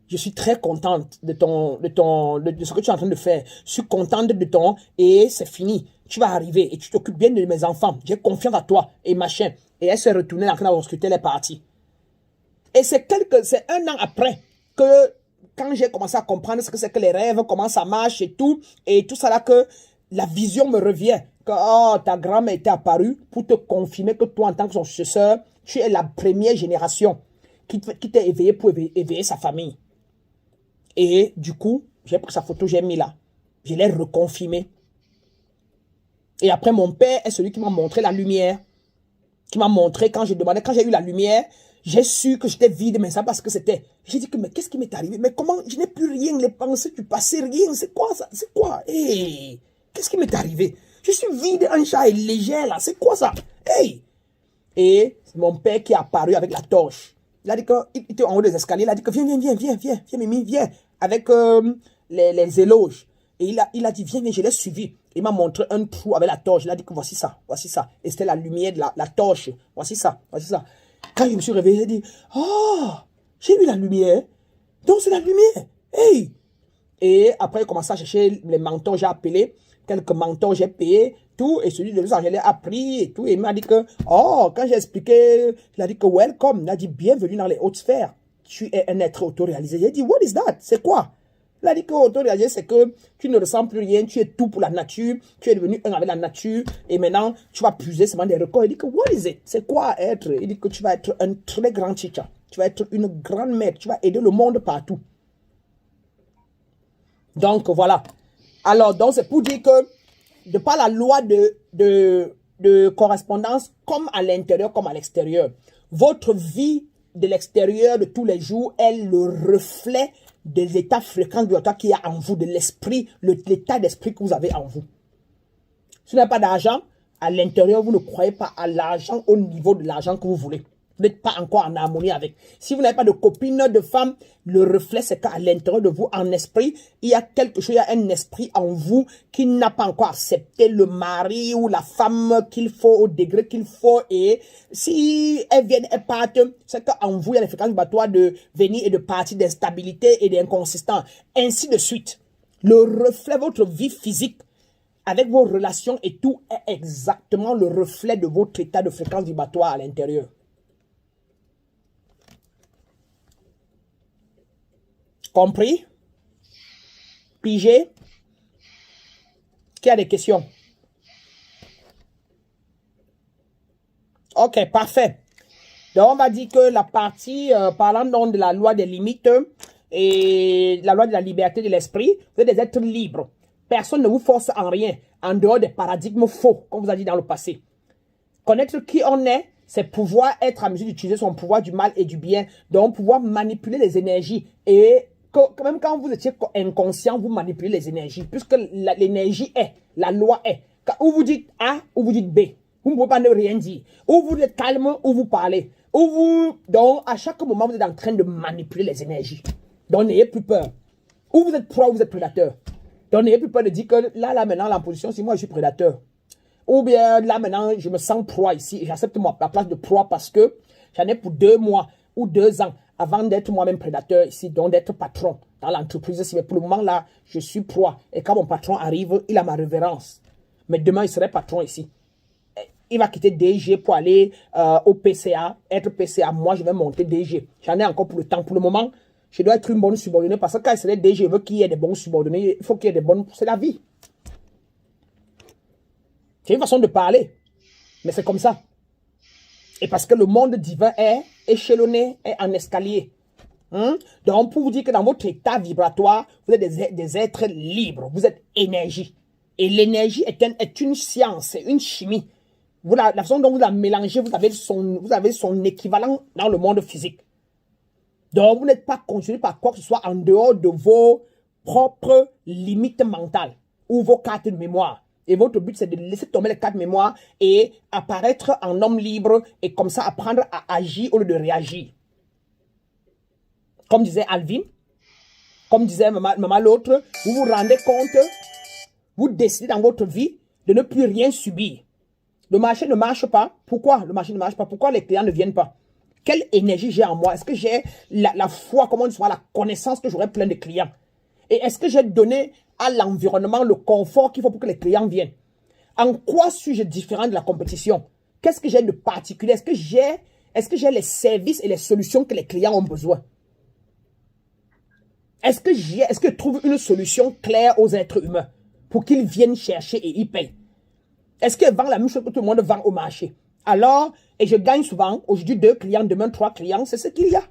je suis très contente de ce que tu es en train de faire. Je suis contente de ton, et c'est fini. Tu vas arriver et tu t'occupes bien de mes enfants. J'ai confiance à toi et machin. Et elle s'est retournée dans la obscurité, elle est partie. Et c'est 1 an après que, quand j'ai commencé à comprendre ce que c'est que les rêves, comment ça marche et tout ça là, que la vision me revient. Que, oh, ta grand-mère était apparue pour te confirmer que toi, en tant que son successeur, tu es la première génération qui t'est éveillée pour éveiller sa famille. Et du coup, j'ai pris sa photo, j'ai mis là. Je l'ai reconfirmé. Et après, mon père est celui qui m'a montré la lumière. Qui m'a montré quand j'ai eu la lumière, j'ai su que j'étais vide, mais ça parce que c'était. J'ai dit que, mais qu'est-ce qui m'est arrivé? Mais comment? Je n'ai plus rien, les pensées du passé, rien. C'est quoi ça? C'est quoi? Hey! Qu'est-ce qui m'est arrivé? Je suis vide, un chat est léger là. C'est quoi ça? Hey! Et c'est mon père qui est apparu avec la torche. Il a dit qu'il était en haut des escaliers. Il a dit que viens, Mimi, viens. Avec les éloges. Et il a dit, viens, je l'ai suivi. Il m'a montré un trou avec la torche. Il a dit que voici ça. Et c'était la lumière de la torche. Voici ça. Quand je me suis réveillé, j'ai dit, oh, j'ai eu la lumière. Donc c'est la lumière. Hey! Et après, il commençait à chercher les mentors. J'ai appelé quelques mentors, j'ai payé tout. Et celui de Los Angeles a pris et tout. Et il m'a dit que, oh, quand j'ai expliqué, il a dit que welcome. Il a dit bienvenue dans les hautes sphères. Tu es un être autoréalisé. J'ai dit, what is that? C'est quoi? Il a dit que autoréalisé, c'est que tu ne ressens plus rien, tu es tout pour la nature, tu es devenu un avec la nature, et maintenant, tu vas puiser seulement des records. Il dit que, what is it? C'est quoi être? Il dit que tu vas être un très grand teacher. Tu vas être une grande maître. Tu vas aider le monde partout. Donc, voilà. Alors, donc, c'est pour dire que, de par la loi de correspondance, comme à l'intérieur, comme à l'extérieur, votre vie de l'extérieur de tous les jours est le reflet des états fréquents vibratoires qu'il y a en vous, de l'esprit, l'état d'esprit que vous avez en vous. Si vous n'avez pas d'argent, à l'intérieur, vous ne croyez pas à l'argent au niveau de l'argent que vous voulez. Vous n'êtes pas encore en harmonie avec. Si vous n'avez pas de copine, de femme, le reflet, c'est qu'à l'intérieur de vous, en esprit, il y a quelque chose, il y a un esprit en vous qui n'a pas encore accepté le mari ou la femme qu'il faut, au degré qu'il faut. Et si elles viennent, elles partent, c'est qu'en vous, il y a les fréquences vibratoires de venir et de partir, d'instabilité et d'inconsistance. Ainsi de suite. Le reflet, votre vie physique, avec vos relations et tout, est exactement le reflet de votre état de fréquence vibratoire à l'intérieur. Compris? Pigé? Qui a des questions? Ok, parfait. Donc, on va dire que la partie parlant donc de la loi des limites et la loi de la liberté de l'esprit, vous êtes des êtres libres. Personne ne vous force en rien, en dehors des paradigmes faux, comme vous a dit dans le passé. Connaître qui on est, c'est pouvoir être à mesure d'utiliser son pouvoir du mal et du bien, donc pouvoir manipuler les énergies. Et que, même quand vous étiez inconscient, vous manipulez les énergies, puisque l'énergie est, la loi est. Ou vous dites A, ou vous dites B. Vous ne pouvez pas ne rien dire. Ou vous êtes calme, ou vous parlez. Ou vous, donc, à chaque moment, vous êtes en train de manipuler les énergies. Donc, n'ayez plus peur. Ou vous êtes proie, ou vous êtes prédateur. Donc, n'ayez plus peur de dire que là, maintenant, la position, c'est moi, je suis prédateur. Ou bien, là, maintenant, je me sens proie ici. J'accepte ma place de proie parce que j'en ai pour 2 mois ou 2 ans avant d'être moi-même prédateur ici, donc d'être patron dans l'entreprise. Mais pour le moment, là, je suis proie. Et quand mon patron arrive, il a ma révérence. Mais demain, il serait patron ici. Il va quitter DG pour aller au PCA, être PCA. Moi, je vais monter DG. J'en ai encore pour le temps. Pour le moment, je dois être une bonne subordonnée parce que quand il serait DG, il veut qu'il y ait des bons subordonnés. Il faut qu'il y ait des bonnes... C'est la vie. C'est une façon de parler. Mais c'est comme ça. Et parce que le monde divin est échelonné, est en escalier. Donc, pour vous dire que dans votre état vibratoire, vous êtes des êtres libres. Vous êtes énergie. Et l'énergie est une science, c'est une chimie. La façon dont vous la mélangez, vous avez son équivalent dans le monde physique. Donc, vous n'êtes pas conditionné par quoi que ce soit en dehors de vos propres limites mentales ou vos cartes de mémoire. Et votre but, c'est de laisser tomber les cartes de mémoire et apparaître en homme libre et comme ça apprendre à agir au lieu de réagir. Comme disait Alvin, comme disait maman l'autre, vous vous rendez compte, vous décidez dans votre vie de ne plus rien subir. Le marché ne marche pas. Pourquoi le marché ne marche pas? Pourquoi les clients ne viennent pas? Quelle énergie j'ai en moi? Est-ce que j'ai la foi, comment on dit, la connaissance que j'aurai plein de clients? Et est-ce que j'ai donné à l'environnement le confort qu'il faut pour que les clients viennent? En quoi suis-je différent de la compétition? Qu'est-ce que j'ai de particulier? Est-ce que j'ai les services et les solutions que les clients ont besoin? Est-ce que je trouve une solution claire aux êtres humains pour qu'ils viennent chercher et ils payent? Est-ce que vend la même chose que tout le monde vend au marché? Alors, et je gagne souvent, aujourd'hui 2 clients, demain 3 clients, c'est ce qu'il y a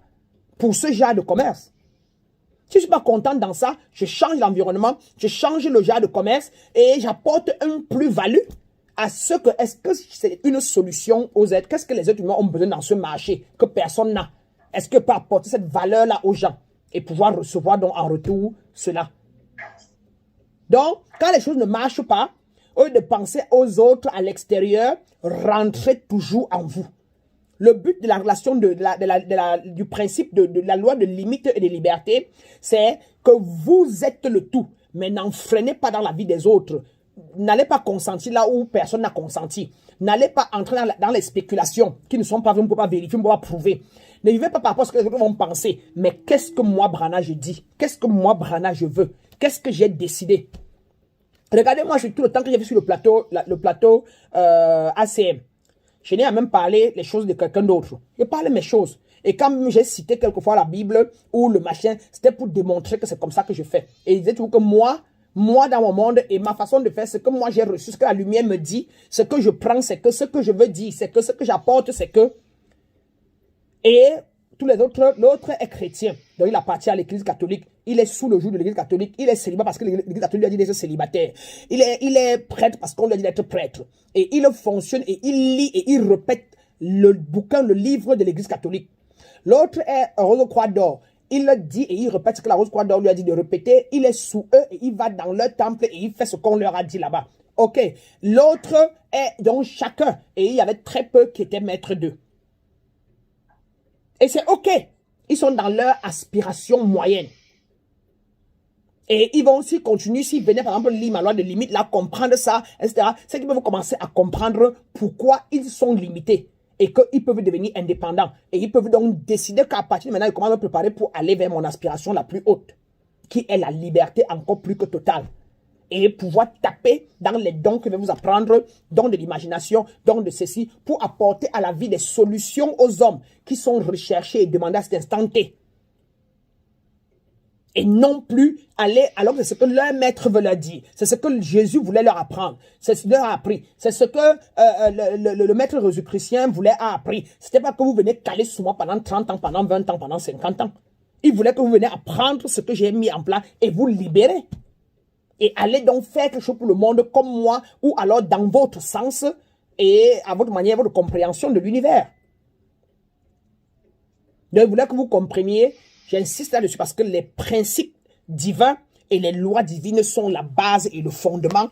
pour ce genre de commerce. Si je ne suis pas content dans ça, je change l'environnement, je change le genre de commerce et j'apporte un plus-value à ce que, est-ce que c'est une solution aux êtres? Qu'est-ce que les êtres humains ont besoin dans ce marché que personne n'a? Est-ce que peut apporter cette valeur-là aux gens et pouvoir recevoir donc en retour cela? Donc, quand les choses ne marchent pas, au lieu de penser aux autres à l'extérieur, rentrez toujours en vous. Le but de la relation du principe de la loi de limite et de liberté, c'est que vous êtes le tout, mais n'en freinez pas dans la vie des autres. N'allez pas consentir là où personne n'a consenti. N'allez pas entrer dans les spéculations qui ne sont pas vraies, on ne peut pas vérifier, on ne peut pas prouver. Ne vivez pas par rapport à ce que les autres vont penser. Mais qu'est-ce que moi, Brana, je dis? Qu'est-ce que moi, Brana, je veux? Qu'est-ce que j'ai décidé? Regardez-moi, tout le temps que j'ai vu sur le plateau ACM. Je n'ai à même parlé les choses de quelqu'un d'autre. Je parlais mes choses. Et quand j'ai cité quelquefois la Bible ou le machin, c'était pour démontrer que c'est comme ça que je fais. Et il disait toujours que moi dans mon monde et ma façon de faire, ce que moi j'ai reçu, ce que la lumière me dit, ce que je prends, c'est que ce que je veux dire, c'est que ce que j'apporte, c'est que... Et tous les autres, l'autre est chrétien. Donc il appartient à l'église catholique. Il est sous le joug de l'église catholique. Il est célibataire parce que l'église catholique lui a dit d'être célibataire. Il est prêtre parce qu'on lui a dit d'être prêtre. Et il fonctionne et il lit et il répète le bouquin, le livre de l'église catholique. L'autre est Rose Croix d'Or. Il le dit et il répète ce que la Rose Croix d'Or lui a dit de répéter. Il est sous eux et il va dans leur temple et il fait ce qu'on leur a dit là-bas. Ok. L'autre est donc chacun. Et il y avait très peu qui étaient maîtres d'eux. Et c'est ok. Ils sont dans leur aspiration moyenne. Et ils vont aussi continuer, s'ils venaient par exemple lire ma loi de limite, là, comprendre ça, etc. C'est qu'ils peuvent commencer à comprendre pourquoi ils sont limités. Et qu'ils peuvent devenir indépendants. Et ils peuvent donc décider qu'à partir de maintenant, ils commencent à me préparer pour aller vers mon aspiration la plus haute. Qui est la liberté encore plus que totale. et pouvoir taper dans les dons que je vais vous apprendre, dons de l'imagination, dons de ceci, pour apporter à la vie des solutions aux hommes qui sont recherchés et demandés à cet instant T. Et non plus aller, alors que c'est ce que leur maître veut leur dire. C'est ce que Jésus voulait leur apprendre. C'est ce qu'il leur a appris. C'est ce que le maître jésus-christien voulait avoir appris. C'était pas que vous venez caler sur moi pendant 30 ans, pendant 20 ans, pendant 50 ans. Il voulait que vous venez apprendre ce que j'ai mis en place et vous libérer. Et allez donc faire quelque chose pour le monde comme moi, ou alors dans votre sens et à votre manière, votre compréhension de l'univers. Donc, il voulait que vous compreniez, j'insiste là-dessus parce que les principes divins et les lois divines sont la base et le fondement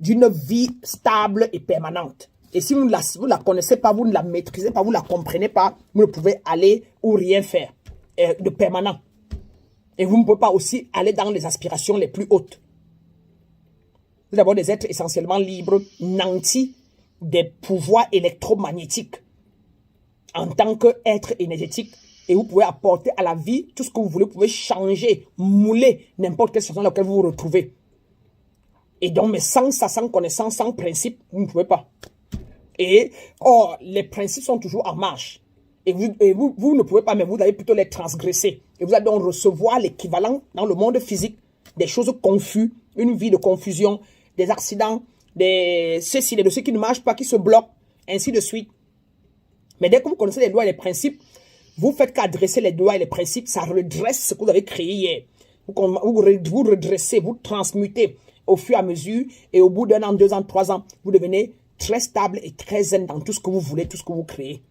d'une vie stable et permanente. Et si vous ne la connaissez pas, vous ne la maîtrisez pas, vous ne la comprenez pas, vous ne pouvez aller ou rien faire de permanent. Et vous ne pouvez pas aussi aller dans les aspirations les plus hautes. Vous êtes d'abord des êtres essentiellement libres, nantis des pouvoirs électromagnétiques en tant qu'être énergétique. Et vous pouvez apporter à la vie tout ce que vous voulez. Vous pouvez changer, mouler n'importe quelle situation dans laquelle vous vous retrouvez. Et donc, mais sans ça, sans connaissance, sans principe, vous ne pouvez pas. Et les principes sont toujours en marche. Et vous ne pouvez pas, mais vous allez plutôt les transgresser. Et vous allez donc recevoir l'équivalent dans le monde physique des choses confuses, une vie de confusion, des accidents, des dossiers qui ne marchent pas, qui se bloquent, ainsi de suite. Mais dès que vous connaissez les lois et les principes, vous faites qu'adresser les lois et les principes, ça redresse ce que vous avez créé hier. Vous redressez, vous transmutez au fur et à mesure. Et au bout d'un an, 2 ans, 3 ans, vous devenez très stable et très zen dans tout ce que vous voulez, tout ce que vous créez.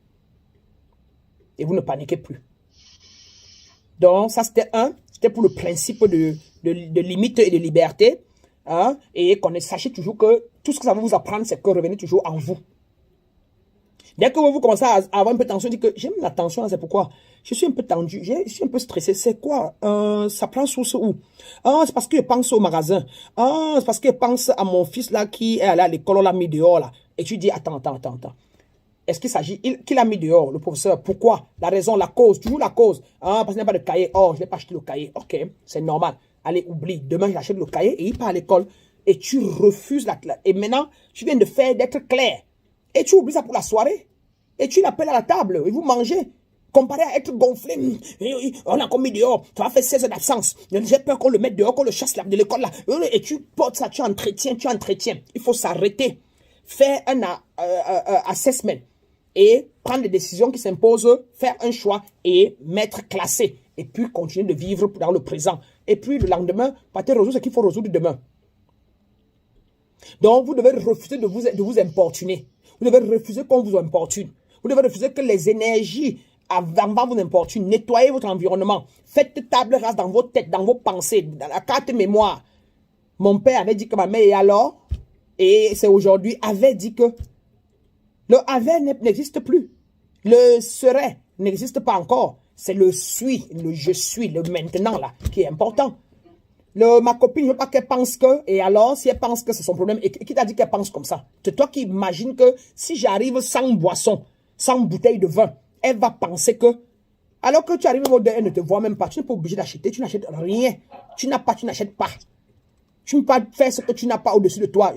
Et vous ne paniquez plus. Donc, ça, c'était pour le principe de limite et de liberté. Hein, et sachez toujours que tout ce que ça va vous apprendre, c'est que revenez toujours en vous. Dès que vous commencez à avoir un peu de tension, dites que j'aime la tension, c'est pourquoi je suis un peu tendu, je suis un peu stressé. C'est quoi? Ça prend source où? C'est parce que je pense au magasin. C'est parce que je pense à mon fils là qui est allé à l'école, on l'a mis dehors là. Et tu dis, attends. Est-ce qu'il s'agit, qui l'a mis dehors, le professeur? Pourquoi? La raison, la cause, toujours la cause. Parce qu'il n'y a pas de cahier. Je n'ai pas acheté le cahier. Ok, c'est normal. Allez, oublie. Demain, j'achète le cahier et il part à l'école. Et tu refuses la classe. Et maintenant, tu viens d'être clair. Et tu oublies ça pour la soirée. Et tu l'appelles à la table et vous mangez. Comparé à être gonflé. On a commis dehors. Tu vas faire 16 heures d'absence. J'ai peur qu'on le mette dehors, qu'on le chasse de l'école là. Et tu portes ça, tu entretiens. Il faut s'arrêter. Faire un assessment. Et prendre des décisions qui s'imposent, faire un choix et mettre classé. Et puis continuer de vivre dans le présent. Et puis le lendemain, partez résoudre ce qu'il faut résoudre demain. Donc vous devez refuser de vous importuner. Vous devez refuser qu'on vous importune. Vous devez refuser que les énergies avant vous importunent. Nettoyez votre environnement. Faites table rase dans vos têtes, dans vos pensées, dans la carte mémoire. Mon père avait dit que ma mère, et alors? Et c'est aujourd'hui, avait dit que le avait n'existe plus. Le serait n'existe pas encore. C'est le suis, le je suis, le maintenant là, qui est important. Ma copine, je ne veux pas qu'elle pense que, et alors, si elle pense que c'est son problème, et qui t'a dit qu'elle pense comme ça? C'est toi qui imagines que si j'arrive sans boisson, sans bouteille de vin, elle va penser que, alors que tu arrives au elle ne te voit même pas, tu n'es pas obligé d'acheter, tu n'achètes rien. Tu n'as pas, tu n'achètes pas. Tu ne peux pas faire ce que tu n'as pas au-dessus de toi.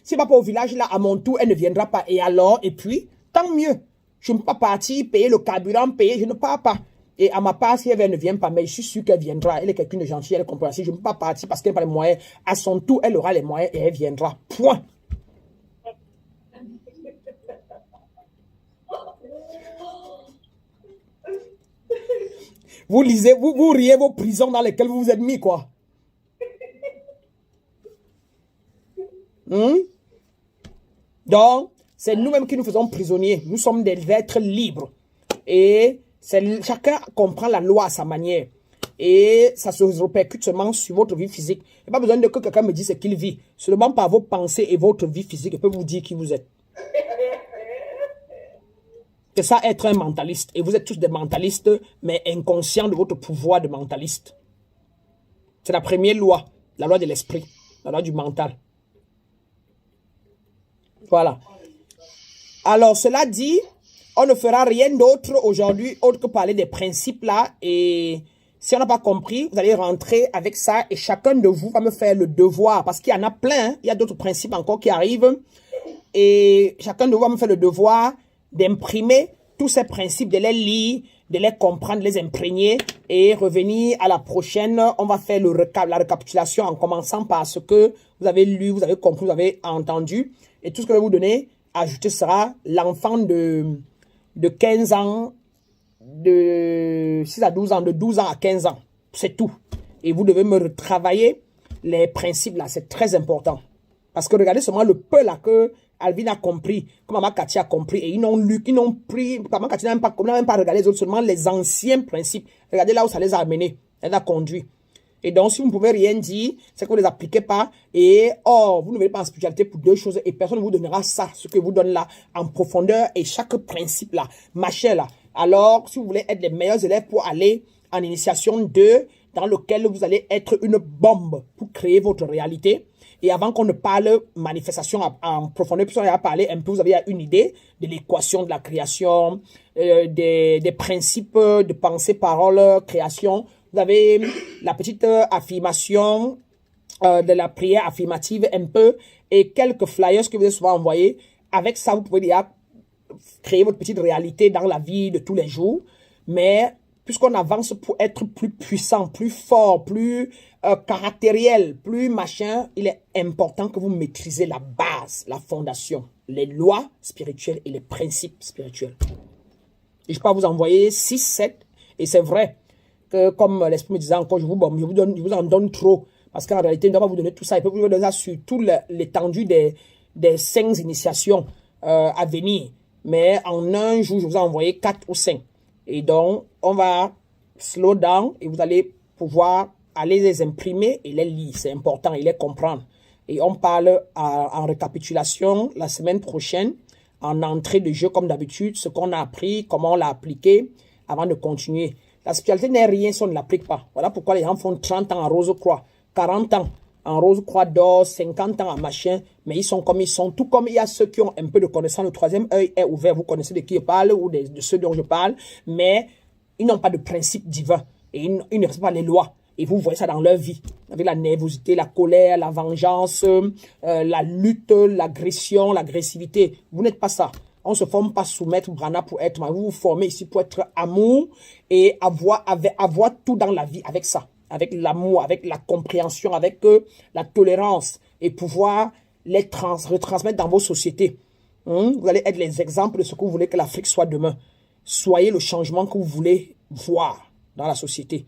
Si elle va pas au village, là, à mon tour, elle ne viendra pas. Et alors, et puis, tant mieux. Je ne peux pas partir, payer le carburant, je ne pars pas. Et à ma part, si elle ne vient pas, mais je suis sûr qu'elle viendra. Elle est quelqu'un de gentil, elle est compréhensive. Je ne peux pas partir parce qu'elle n'a pas les moyens. À son tour, elle aura les moyens et elle viendra. Point. Vous lisez, vous riez vos prisons dans lesquelles vous vous êtes mis, quoi. Donc, c'est nous-mêmes qui nous faisons prisonniers. Nous sommes des êtres libres. Et chacun comprend la loi à sa manière. Et ça se répercute seulement sur votre vie physique. Il n'y a pas besoin de que quelqu'un me dise ce qu'il vit. Seulement par vos pensées et votre vie physique, je peux vous dire qui vous êtes. C'est ça être un mentaliste. Et vous êtes tous des mentalistes, mais inconscients de votre pouvoir de mentaliste. C'est la première loi. La loi de l'esprit. La loi du mental. Voilà. Alors, cela dit, on ne fera rien d'autre aujourd'hui, autre que parler des principes là. Et Si on n'a pas compris, vous allez rentrer avec ça et chacun de vous va me faire le devoir parce qu'il y en a plein. Hein. Il y a d'autres principes encore qui arrivent. Et chacun de vous va me faire le devoir d'imprimer tous ces principes, de les lire, de les comprendre, de les imprégner et revenir à la prochaine. On va faire la récapitulation en commençant par ce que vous avez lu, vous avez compris, vous avez entendu. Et tout ce que je vais vous donner, ajouter sera l'enfant de 15 ans, de 6 à 12 ans, de 12 ans à 15 ans. C'est tout. Et vous devez me retravailler les principes là, c'est très important. Parce que regardez seulement le peu là que Alvin a compris, que Maman Cathy a compris, et ils n'ont lu, ils n'ont pris, Maman Cathy n'a même pas regardé les autres, seulement les anciens principes. Regardez là où ça les a amenés, elle a conduit. Et donc, si vous ne pouvez rien dire, c'est que vous ne les appliquez pas, et vous ne venez pas en spiritualité pour deux choses, et personne ne vous donnera ça, ce que vous donne là, en profondeur, et chaque principe là, machin là. Alors, si vous voulez être les meilleurs élèves pour aller en initiation 2, dans lequel vous allez être une bombe pour créer votre réalité. Et avant qu'on ne parle manifestation en profondeur, puisqu'on a parlé un peu, vous avez une idée de l'équation de la création, des principes de pensée, parole, création. Vous avez la petite affirmation de la prière affirmative un peu et quelques flyers que vous avez souvent envoyés. Avec ça, vous pouvez déjà créer votre petite réalité dans la vie de tous les jours. Mais puisqu'on avance pour être plus puissant, plus fort, plus caractériel, plus machin, il est important que vous maîtrisez la base, la fondation, les lois spirituelles et les principes spirituels. Et je peux vous envoyer 6, 7, et c'est vrai que comme l'esprit me disait encore, je vous en donne trop, parce qu'en réalité, il ne doit pas vous donner tout ça, il peut vous donner ça sur toute l'étendue des 5 initiations à venir. Mais en un jour, je vous ai envoyé 4 ou 5. Et donc, on va slow down et vous allez pouvoir aller les imprimer et les lire. C'est important et les comprendre. Et on parle en récapitulation la semaine prochaine, en entrée de jeu comme d'habitude, ce qu'on a appris, comment on l'a appliqué avant de continuer. La spiritualité n'est rien si on ne l'applique pas. Voilà pourquoi les gens font 30 ans en rose-croix, 40 ans en rose-croix d'or, 50 ans en machin, mais ils sont comme ils sont. Tout comme il y a ceux qui ont un peu de connaissance, le troisième œil est ouvert, vous connaissez de qui je parle ou de ceux dont je parle, mais ils n'ont pas de principe divin et ils ne respectent pas les lois. Et vous voyez ça dans leur vie, avec la nervosité, la colère, la vengeance, la lutte, l'agression, l'agressivité. Vous n'êtes pas ça. On ne se forme pas sous Maître Brana pour être, vous vous formez ici pour être amour et avoir tout dans la vie avec ça. Avec l'amour, avec la compréhension, avec la tolérance et pouvoir les retransmettre dans vos sociétés. Vous allez être les exemples de ce que vous voulez que l'Afrique soit demain. Soyez le changement que vous voulez voir dans la société.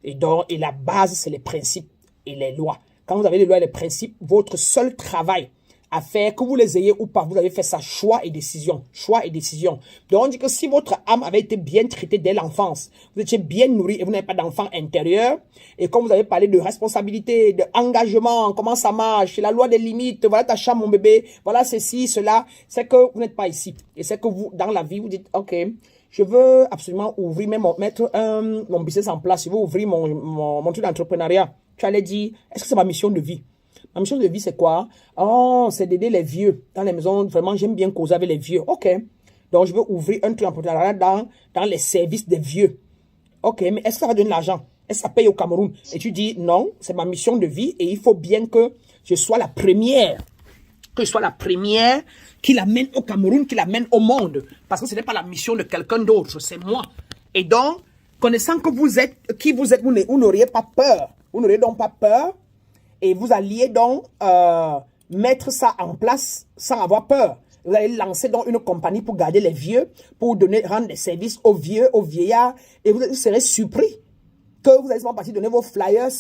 Et la base, c'est les principes et les lois. Quand vous avez les lois et les principes, votre seul travail à faire, que vous les ayez ou pas, vous avez fait ça, choix et décision. Choix et décision. Donc on dit que si votre âme avait été bien traitée dès l'enfance, vous étiez bien nourri et vous n'avez pas d'enfant intérieur, et comme vous avez parlé de responsabilité, d'engagement, comment ça marche, la loi des limites, voilà ta chambre mon bébé, voilà ceci, cela, c'est que vous n'êtes pas ici. Et c'est que vous, dans la vie, vous dites, ok, je veux absolument ouvrir, mettre mon business en place, je veux ouvrir mon truc d'entrepreneuriat. Tu allais dire, est-ce que c'est ma mission de vie? Ma mission de vie, c'est quoi? Oh, c'est d'aider les vieux dans les maisons. Vraiment, j'aime bien causer avec les vieux. OK. Donc, je veux ouvrir un truc d'entrepreneuriat dans les services des vieux. OK, mais est-ce que ça va donner de l'argent? Est-ce que ça paye au Cameroun? Et tu dis, non, c'est ma mission de vie et il faut bien que je sois la première. Que je sois la première qui l'amène au Cameroun, qui l'amène au monde. Parce que ce n'est pas la mission de quelqu'un d'autre, c'est moi. Et donc, connaissant que vous êtes, qui vous êtes, vous n'auriez pas peur. Vous n'auriez donc pas peur. Et vous alliez donc mettre ça en place sans avoir peur. Vous allez lancer donc une compagnie pour garder les vieux, pour rendre des services aux vieux, aux vieillards. Et vous serez surpris que vous allez souvent partir donner vos flyers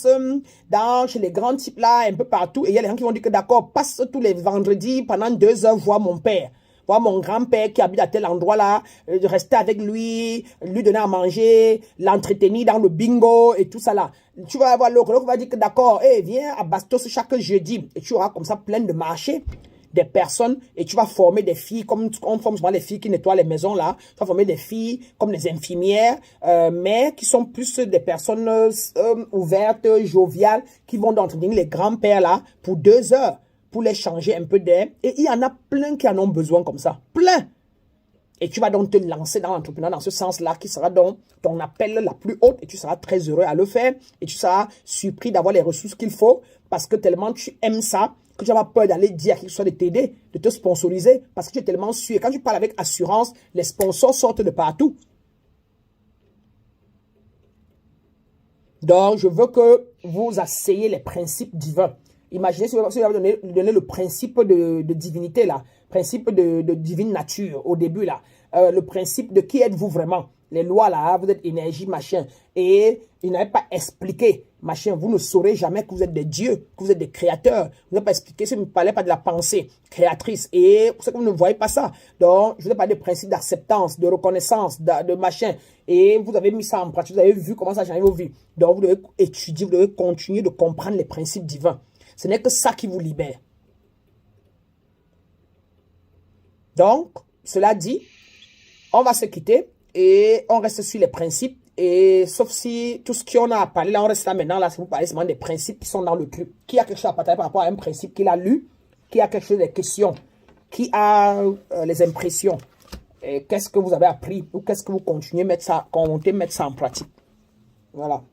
chez les grands types là, un peu partout. Et il y a les gens qui vont dire que d'accord, passe tous les vendredis pendant 2 heures voir mon père. Voir mon grand-père qui habite à tel endroit là, rester avec lui, lui donner à manger, l'entretenir dans le bingo et tout ça là. Tu vas avoir l'autre qui va dire que d'accord, viens à Bastos chaque jeudi. Et tu auras comme ça plein de marchés, des personnes, et tu vas former des filles, comme on forme souvent les filles qui nettoient les maisons là. Tu vas former des filles comme des infirmières, mais qui sont plus des personnes ouvertes, joviales, qui vont entretenir les grands-pères là pour 2 heures. Pour les changer un peu d'air. Et il y en a plein qui en ont besoin comme ça. Plein. Et tu vas donc te lancer dans l'entrepreneuriat dans ce sens-là, qui sera donc ton appel la plus haute, et tu seras très heureux à le faire, et tu seras surpris d'avoir les ressources qu'il faut, parce que tellement tu aimes ça, que tu n'as pas peur d'aller dire à qui que ce soit de t'aider, de te sponsoriser, parce que tu es tellement sûr. Et quand tu parles avec assurance, les sponsors sortent de partout. Donc, je veux que vous asseyez les principes divins. Imaginez si vous avez donné le principe de divinité, là, principe de divine nature au début, là, le principe de qui êtes-vous vraiment, les lois, là, vous êtes énergie, machin, et il n'avait pas expliqué, machin, vous ne saurez jamais que vous êtes des dieux, que vous êtes des créateurs, vous n'avez pas expliqué, si vous ne parlez pas de la pensée créatrice, et pour ça que vous ne voyez pas ça. Donc, je vous ai parlé des principes d'acceptance, de reconnaissance, de machin, et vous avez mis ça en pratique, vous avez vu comment ça change vos vies. Donc, vous devez étudier, vous devez continuer de comprendre les principes divins. Ce n'est que ça qui vous libère. Donc, cela dit, on va se quitter et on reste sur les principes. Et sauf si tout ce qu'on a parlé, là, on reste là maintenant. Là, si vous parlez seulement des principes qui sont dans le truc. Qui a quelque chose à partager par rapport à un principe qu'il a lu? Qui a quelque chose, des questions? Qui a les impressions? Qu'est-ce que vous avez appris? Ou qu'est-ce que vous continuez à mettre ça, mettre ça en pratique? Voilà.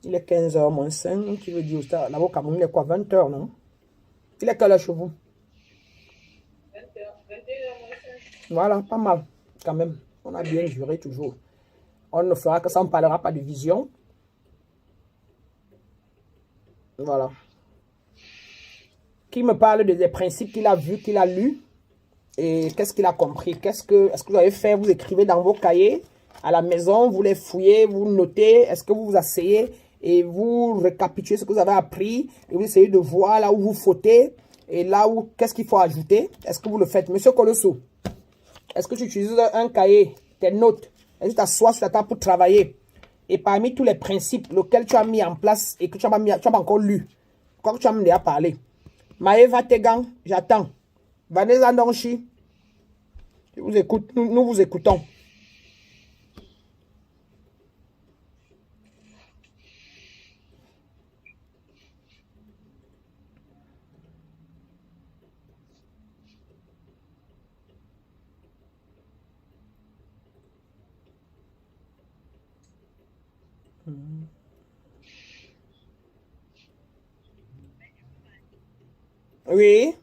Il est 15h moins 5, qui veut dire, là-bas au Cameroun, il est quoi, 20h, non? Il est quelle heure chez vous? 20h, 21h moins 5. Voilà, pas mal, quand même. On a bien juré toujours. On ne fera que ça, on ne parlera pas de vision. Voilà. Qui me parle des principes qu'il a vus, qu'il a lus? Et qu'est-ce qu'il a compris? Est-ce que vous avez fait, vous écrivez dans vos cahiers à la maison, vous les fouillez, vous notez, est-ce que vous vous asseyez et vous récapitulez ce que vous avez appris et vous essayez de voir là où vous fautez et là où, qu'est-ce qu'il faut ajouter? Est-ce que vous le faites? Monsieur Colosso, est-ce que tu utilises un cahier, tes notes, est-ce que tu t'assois sur la table pour travailler? Et parmi tous les principes, lesquels tu as mis en place et que tu n'as pas encore lu, quoi que tu as déjà parlé. Maëva Tegan, j'attends. Vanessa Donchi, je vous écoute, nous vous écoutons. Oui.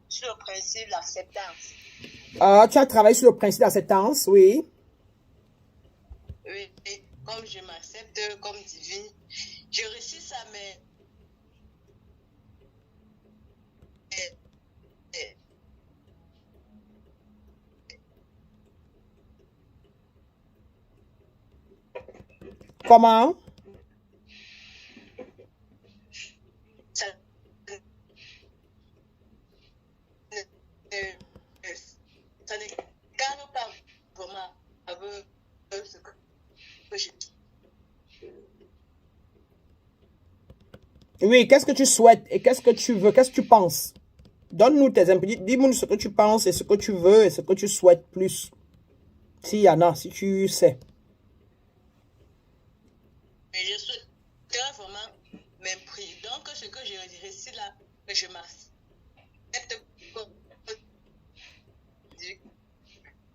Sur le principe de l'acceptance. Tu as travaillé sur le principe d'acceptance, oui. Oui, et comme je m'accepte comme divine, je réussis ça, mais Comment? ça ça ne cadre pas vraiment avec ce que je dis. Oui, qu'est-ce que tu souhaites et qu'est-ce que tu veux, qu'est-ce que tu penses? Donne-nous tes impressions. Dis-moi ce que tu penses et ce que tu veux et ce que tu souhaites plus. S'il y en a, si tu sais. Mais je souhaiterais vraiment m'imprimer. Donc, ce que je réussis là, que je m'accepte comme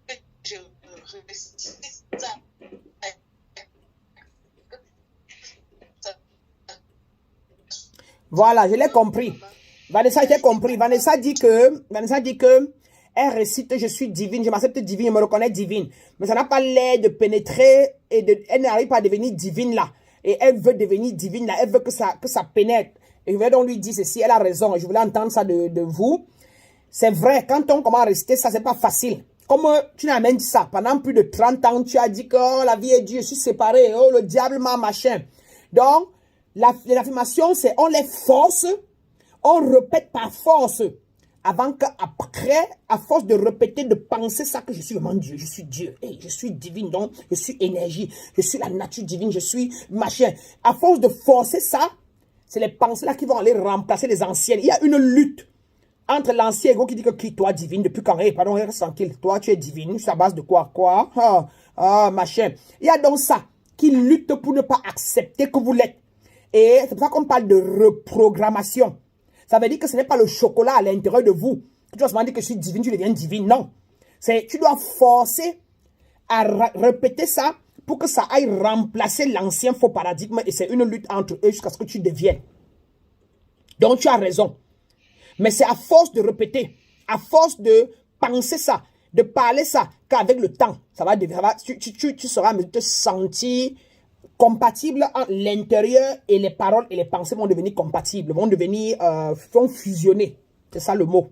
que je réussis ça. Voilà, je l'ai compris. Vanessa, j'ai compris. Vanessa dit que, elle récite, je suis divine, je m'accepte divine, je me reconnais divine. Mais ça n'a pas l'air de pénétrer et elle n'arrive pas à devenir divine là. Et elle veut devenir divine là, elle veut que ça pénètre. Et je vais donc lui dire ceci, elle a raison. Et je voulais entendre ça de vous. C'est vrai, quand on commence à réciter ça, c'est pas facile. Comme tu n'as même dit ça, pendant plus de 30 ans, tu as dit que oh, la vie est dure, je suis séparé, oh le diable m'a machin. Donc, les affirmations, c'est on les force, on répète par force. Avant qu'après, à force de répéter, de penser ça, que je suis vraiment Dieu, je suis Dieu, hey, je suis divine, donc je suis énergie, je suis la nature divine, je suis machin. À force de forcer ça, c'est les pensées là qui vont aller remplacer les anciennes. Il y a une lutte entre l'ancien ego qui dit que qui, toi divine, depuis quand, hey, pardon, reste tranquille, toi tu es divine, sur la base de quoi, machin. Il y a donc ça qui lutte pour ne pas accepter que vous l'êtes. Et c'est pour ça qu'on parle de reprogrammation. Ça veut dire que ce n'est pas le chocolat à l'intérieur de vous. Tu dois se demander que je suis divine, tu deviens divine. Non. Tu dois forcer à répéter ça pour que ça aille remplacer l'ancien faux paradigme. Et c'est une lutte entre eux jusqu'à ce que tu deviennes. Donc tu as raison. Mais c'est à force de répéter, à force de penser ça, de parler ça, qu'avec le temps, tu seras de te sentir compatible entre l'intérieur et les paroles et les pensées vont devenir compatibles, vont fusionner. C'est ça le mot.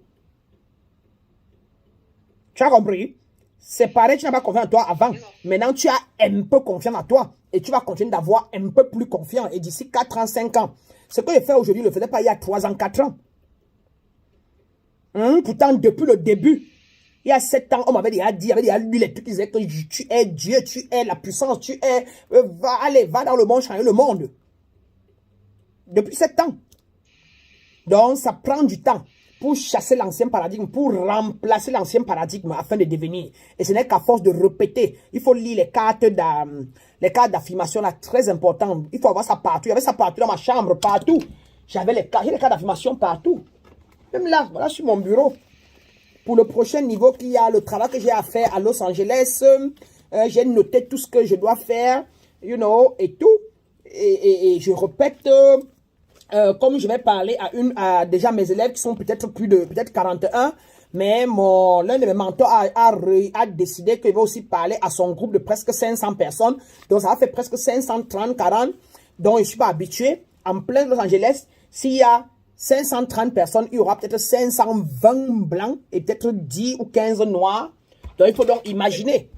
Tu as compris? C'est pareil, tu n'as pas confiance en toi avant. Maintenant, tu as un peu confiance en toi et tu vas continuer d'avoir un peu plus confiance. Et d'ici 4 ans, 5 ans, ce que je fais aujourd'hui, je ne le faisais pas il y a 3 ans, 4 ans. Pourtant, depuis le début, il y a 7 ans, on m'avait déjà dit, lu les trucs qui disaient que tu es Dieu, tu es la puissance, tu es... va dans le monde, changer le monde. Depuis 7 ans. Donc, ça prend du temps pour chasser l'ancien paradigme, pour remplacer l'ancien paradigme afin de devenir. Et ce n'est qu'à force de répéter. Il faut lire les cartes d'affirmation là, très importantes. Il faut avoir ça partout. Il y avait ça partout dans ma chambre, partout. J'avais les cartes d'affirmation partout. Même là, voilà sur mon bureau. Pour le prochain niveau qu'il y a, le travail que j'ai à faire à Los Angeles, j'ai noté tout ce que je dois faire, et tout. Et je répète, comme je vais parler à déjà mes élèves qui sont peut-être peut-être 41, mais l'un de mes mentors a décidé qu'il va aussi parler à son groupe de presque 500 personnes. Donc ça va faire presque 530, 40. Donc je ne suis pas habitué. En plein Los Angeles, s'il y a 530 personnes, il y aura peut-être 520 blancs et peut-être 10 ou 15 noirs. Donc, il faut donc imaginer.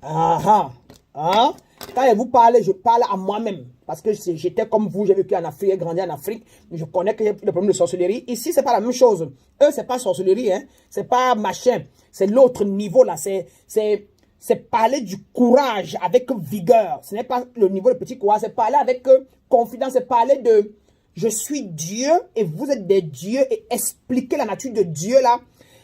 Quand je vous parle, je parle à moi-même. Parce que j'étais comme vous, j'ai vécu en Afrique, j'ai grandi en Afrique. Je connais que j'ai le problème de sorcellerie. Ici, c'est pas la même chose. Eux, c'est pas sorcellerie, hein. C'est pas machin. C'est l'autre niveau, là. C'est parler du courage avec vigueur. Ce n'est pas le niveau de petit courage. C'est parler avec confidence. C'est parler de... Je suis Dieu et vous êtes des dieux et expliquer la nature de Dieu là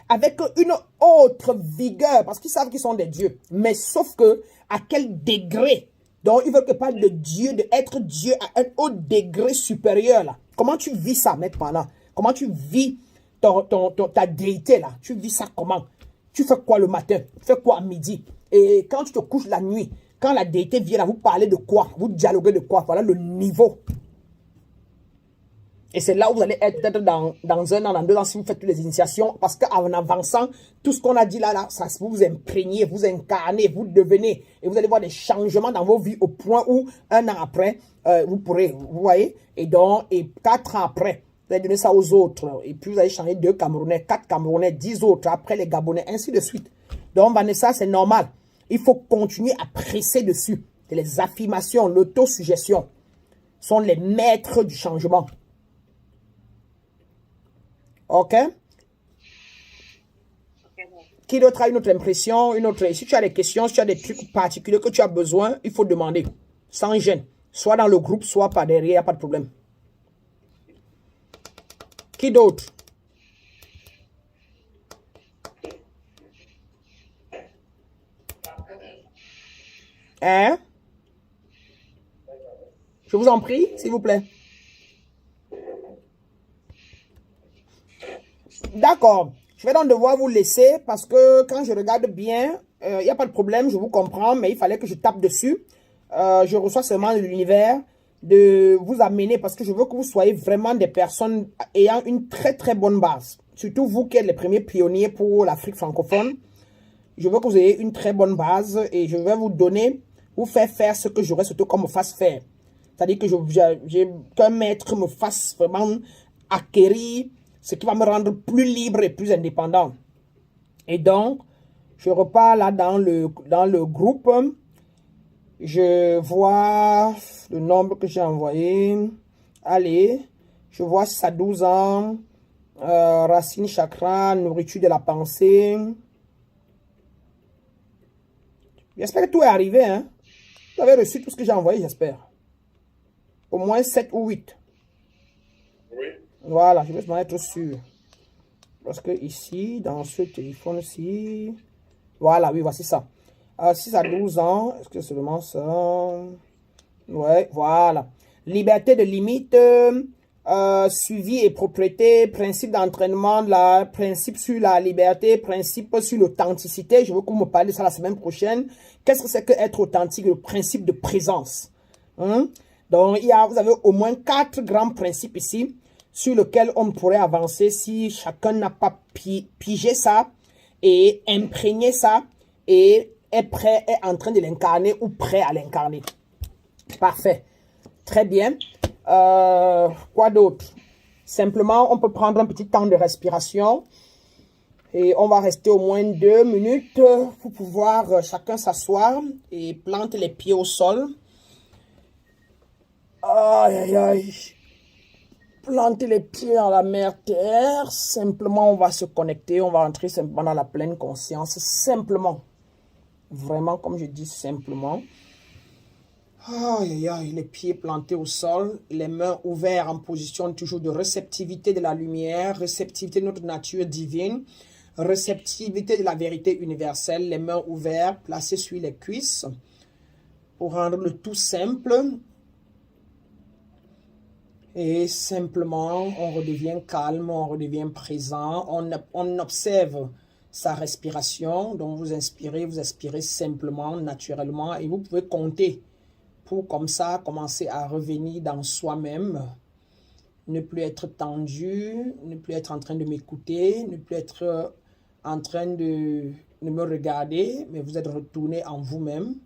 avec une autre vigueur parce qu'ils savent qu'ils sont des dieux. Mais sauf que à quel degré? Donc ils veulent que parle de Dieu, d'être Dieu à un haut degré supérieur là. Comment tu vis ça maintenant? Comment tu vis ta déité là? Tu vis ça comment? Tu fais quoi le matin? Tu fais quoi à midi? Et quand tu te couches la nuit, quand la déité vient là, vous parlez de quoi? Vous dialoguez de quoi? Voilà le niveau. Et c'est là où vous allez être peut-être dans 1 an, dans 2 ans, si vous faites toutes les initiations. Parce qu'en avançant, tout ce qu'on a dit là, ça vous imprégnez, vous incarnez, vous devenez. Et vous allez voir des changements dans vos vies au point où, 1 an après, vous pourrez, vous voyez. Et donc, 4 ans après, vous allez donner ça aux autres. Et puis, vous allez changer 2 Camerounais, 4 Camerounais, 10 autres, après les Gabonais, ainsi de suite. Donc, Vanessa, c'est normal. Il faut continuer à presser dessus. Et les affirmations, l'autosuggestion sont les maîtres du changement. Ok? Qui d'autre a une autre impression, si tu as des questions, si tu as des trucs particuliers que tu as besoin, il faut demander. Sans gêne. Soit dans le groupe, soit par derrière, il n'y a pas de problème. Qui d'autre? Hein? Je vous en prie, s'il vous plaît. D'accord. Je vais donc devoir vous laisser parce que quand je regarde bien, il n'y a pas de problème, je vous comprends, mais il fallait que je tape dessus. Je reçois seulement de l'univers de vous amener parce que je veux que vous soyez vraiment des personnes ayant une très très bonne base. Surtout vous qui êtes les premiers pionniers pour l'Afrique francophone. Je veux que vous ayez une très bonne base et je vais vous faire faire ce que j'aurais surtout qu'on me fasse faire. C'est-à-dire que qu'un maître me fasse vraiment acquérir ce qui va me rendre plus libre et plus indépendant. Et donc, je repars là dans le groupe. Je vois le nombre que j'ai envoyé. Allez, je vois ça 12 ans. Racine chakra, nourriture de la pensée. J'espère que tout est arrivé. Hein? Vous avez reçu tout ce que j'ai envoyé, j'espère. Au moins 7 ou 8. Oui. Voilà, je vais m'en être sûr. Parce que ici, dans ce téléphone-ci... Voilà, oui, voici ça. 6 à 12 ans, est-ce que c'est seulement ça? Ouais, voilà. Liberté de limite, suivi et propriété, principe d'entraînement, principe sur la liberté, principe sur l'authenticité. Je veux que vous me parlez de ça la semaine prochaine. Qu'est-ce que c'est que être authentique, le principe de présence? Hein? Donc, vous avez au moins 4 grands principes ici sur lesquels on pourrait avancer si chacun n'a pas pigé ça et imprégné ça et est en train de l'incarner ou prêt à l'incarner. Parfait. Très bien. Quoi d'autre? Simplement, on peut prendre un petit temps de respiration et on va rester au moins 2 minutes pour pouvoir chacun s'asseoir et planter les pieds au sol. Aïe, aïe, aïe. Planter les pieds dans la mère terre. Simplement, on va se connecter, on va entrer simplement dans la pleine conscience. Simplement. Vraiment, comme je dis, simplement. Aïe, aïe, aïe, les pieds plantés au sol, les mains ouvertes en position toujours de réceptivité de la lumière, réceptivité de notre nature divine, réceptivité de la vérité universelle, les mains ouvertes, placées sur les cuisses, pour rendre le tout simple. Et simplement, on redevient calme, on redevient présent, on observe sa respiration, donc vous expirez simplement, naturellement, et vous pouvez compter pour comme ça commencer à revenir dans soi-même, ne plus être tendu, ne plus être en train de m'écouter, ne plus être en train de me regarder, mais vous êtes retourné en vous-même.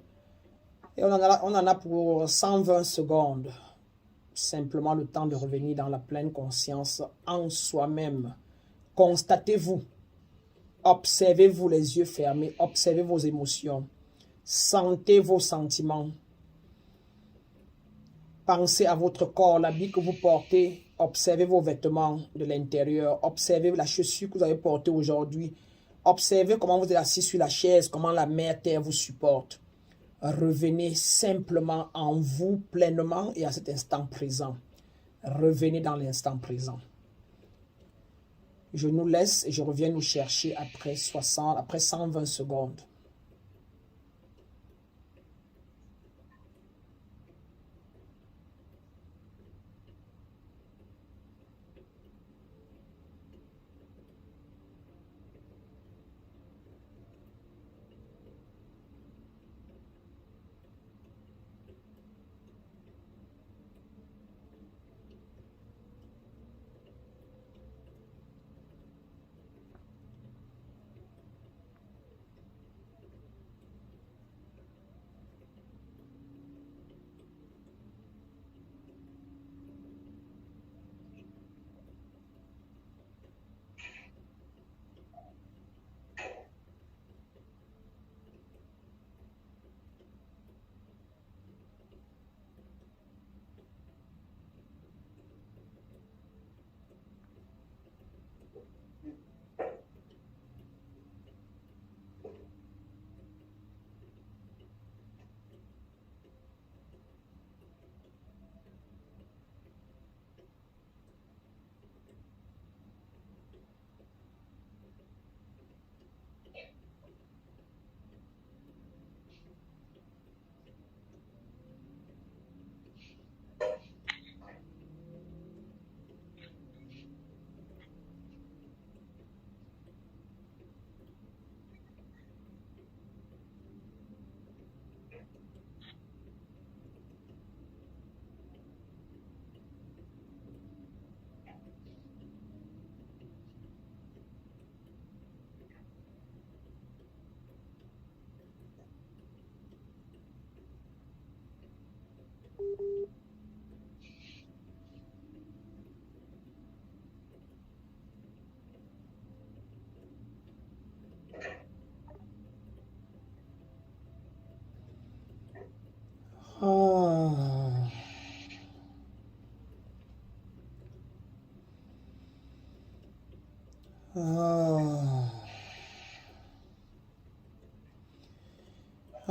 Et on en a pour 120 secondes. Simplement le temps de revenir dans la pleine conscience en soi-même. Constatez-vous. Observez-vous les yeux fermés. Observez vos émotions. Sentez vos sentiments. Pensez à votre corps, l'habit que vous portez. Observez vos vêtements de l'intérieur. Observez la chaussure que vous avez portée aujourd'hui. Observez comment vous êtes assis sur la chaise, comment la mère terre vous supporte. Revenez simplement en vous pleinement et à cet instant présent. Revenez dans l'instant présent. Je nous laisse et je reviens nous chercher après 120 secondes.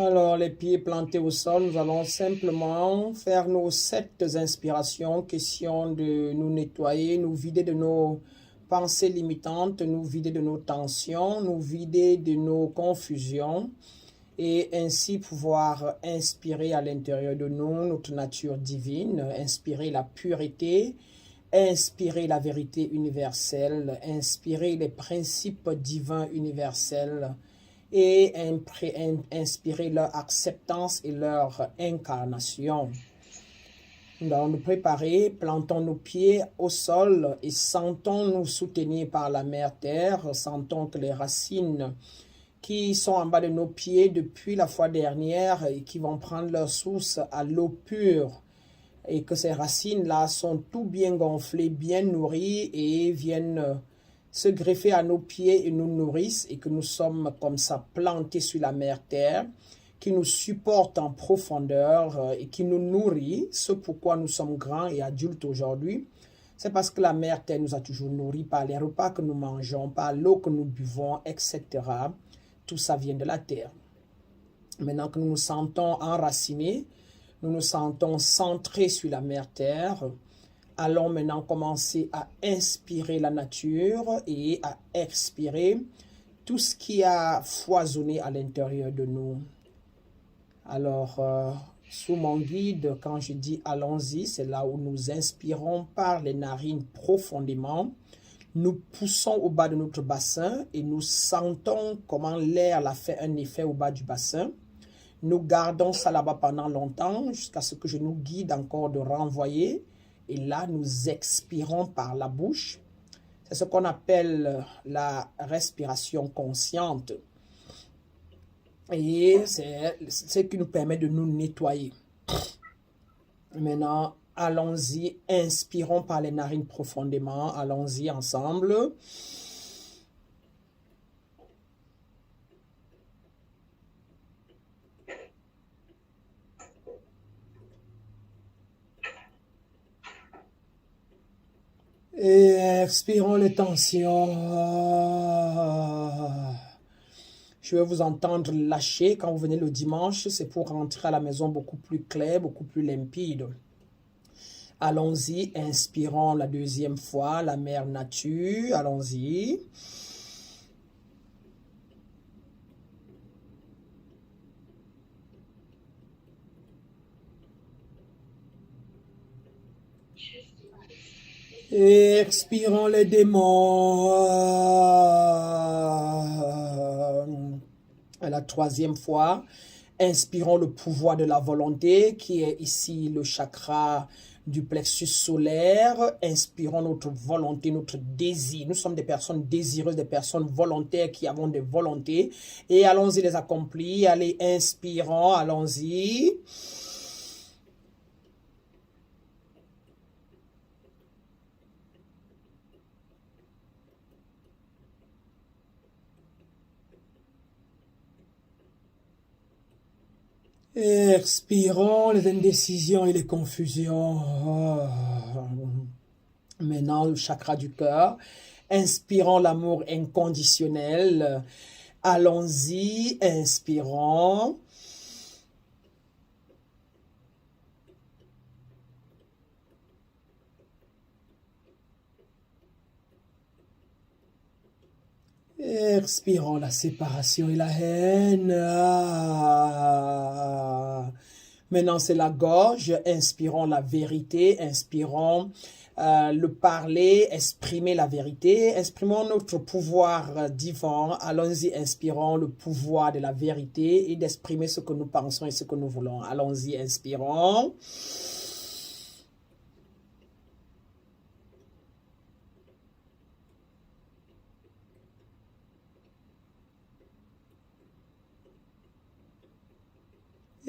Alors, les pieds plantés au sol, nous allons simplement faire nos 7 inspirations, question de nous nettoyer, nous vider de nos pensées limitantes, nous vider de nos tensions, nous vider de nos confusions et ainsi pouvoir inspirer à l'intérieur de nous notre nature divine, inspirer la pureté, inspirer la vérité universelle, inspirer les principes divins universels et inspirer leur acceptance et leur incarnation. Nous allons nous préparer, plantons nos pieds au sol et sentons-nous soutenir par la mère terre, sentons que les racines qui sont en bas de nos pieds depuis la fois dernière et qui vont prendre leur source à l'eau pure, et que ces racines-là sont tout bien gonflées, bien nourries et viennent se greffer à nos pieds et nous nourrissent, et que nous sommes comme ça plantés sur la mère terre, qui nous supporte en profondeur et qui nous nourrit. Ce pourquoi nous sommes grands et adultes aujourd'hui, c'est parce que la mère terre nous a toujours nourris par les repas que nous mangeons, par l'eau que nous buvons, etc. Tout ça vient de la terre. Maintenant que nous nous sentons enracinés, nous nous sentons centrés sur la mère terre, allons maintenant commencer à inspirer la nature et à expirer tout ce qui a foisonné à l'intérieur de nous. Alors, sous mon guide, quand je dis allons-y, c'est là où nous inspirons par les narines profondément. Nous poussons au bas de notre bassin et nous sentons comment l'air a fait un effet au bas du bassin. Nous gardons ça là-bas pendant longtemps jusqu'à ce que je nous guide encore de renvoyer. Et là, nous expirons par la bouche. C'est ce qu'on appelle la respiration consciente. Et c'est ce qui nous permet de nous nettoyer. Maintenant, allons-y, inspirons par les narines profondément. Allons-y ensemble. Et expirons les tensions. Je vais vous entendre lâcher quand vous venez le dimanche. C'est pour rentrer à la maison beaucoup plus clair, beaucoup plus limpide. Allons-y, inspirons la deuxième fois, la mère nature. Allons-y. Et expirons les démons. À la troisième fois, inspirons le pouvoir de la volonté qui est ici le chakra du plexus solaire. Inspirons notre volonté, notre désir. Nous sommes des personnes désireuses, des personnes volontaires qui avons des volontés. Et allons-y les accomplir. Allez, inspirons, allons-y. Expirons les indécisions et les confusions. Maintenant, le chakra du cœur. Inspirons l'amour inconditionnel. Allons-y, inspirons. Expirons la séparation et la haine. Maintenant, c'est la gorge. Inspirons la vérité. Inspirons le parler, exprimer la vérité. Exprimons notre pouvoir divin. Allons-y, inspirons le pouvoir de la vérité et d'exprimer ce que nous pensons et ce que nous voulons. Allons-y, inspirons.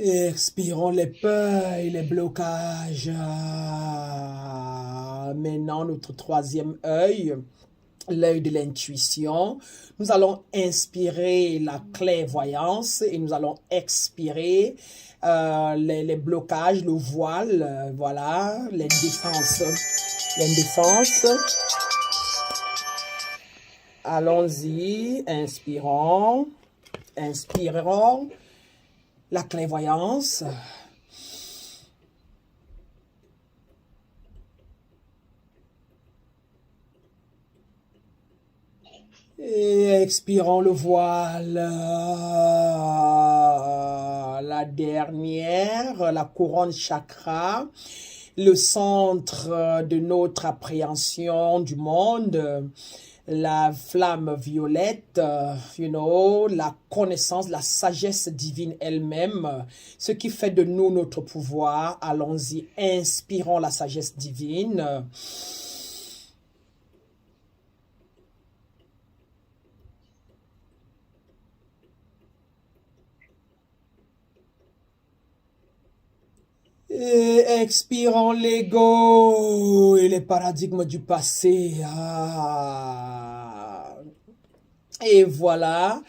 Expirons les peurs et les blocages. Maintenant, notre troisième œil, l'œil de l'intuition. Nous allons inspirer la clairvoyance et nous allons expirer les blocages, le voile, voilà, l'indéfense. L'indéfense. Allons-y, inspirons, inspirons. La clairvoyance. Et expirons le voile. La dernière, la couronne chakra. le centre de notre appréhension du monde, la flamme violette, la connaissance, la sagesse divine elle-même, ce qui fait de nous notre pouvoir. Allons-y, inspirons la sagesse divine. Et expirons l'ego et les paradigmes du passé. Et voilà,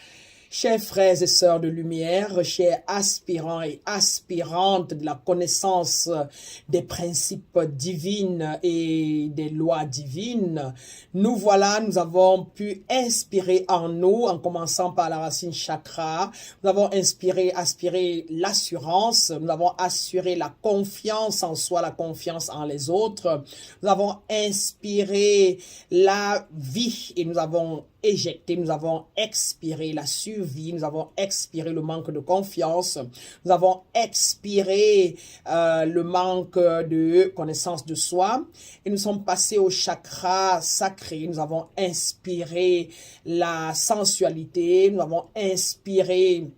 chers frères et sœurs de lumière, chers aspirants et aspirantes de la connaissance des principes divines et des lois divines, nous voilà, nous avons pu inspirer en nous, en commençant par la racine chakra, nous avons aspiré l'assurance, nous avons assuré la confiance en soi, la confiance en les autres, nous avons inspiré la vie et nous avons éjecté, nous avons expiré la survie, nous avons expiré le manque de confiance, nous avons expiré le manque de connaissance de soi et nous sommes passés au chakra sacré, nous avons inspiré la sensualité, nous avons inspiré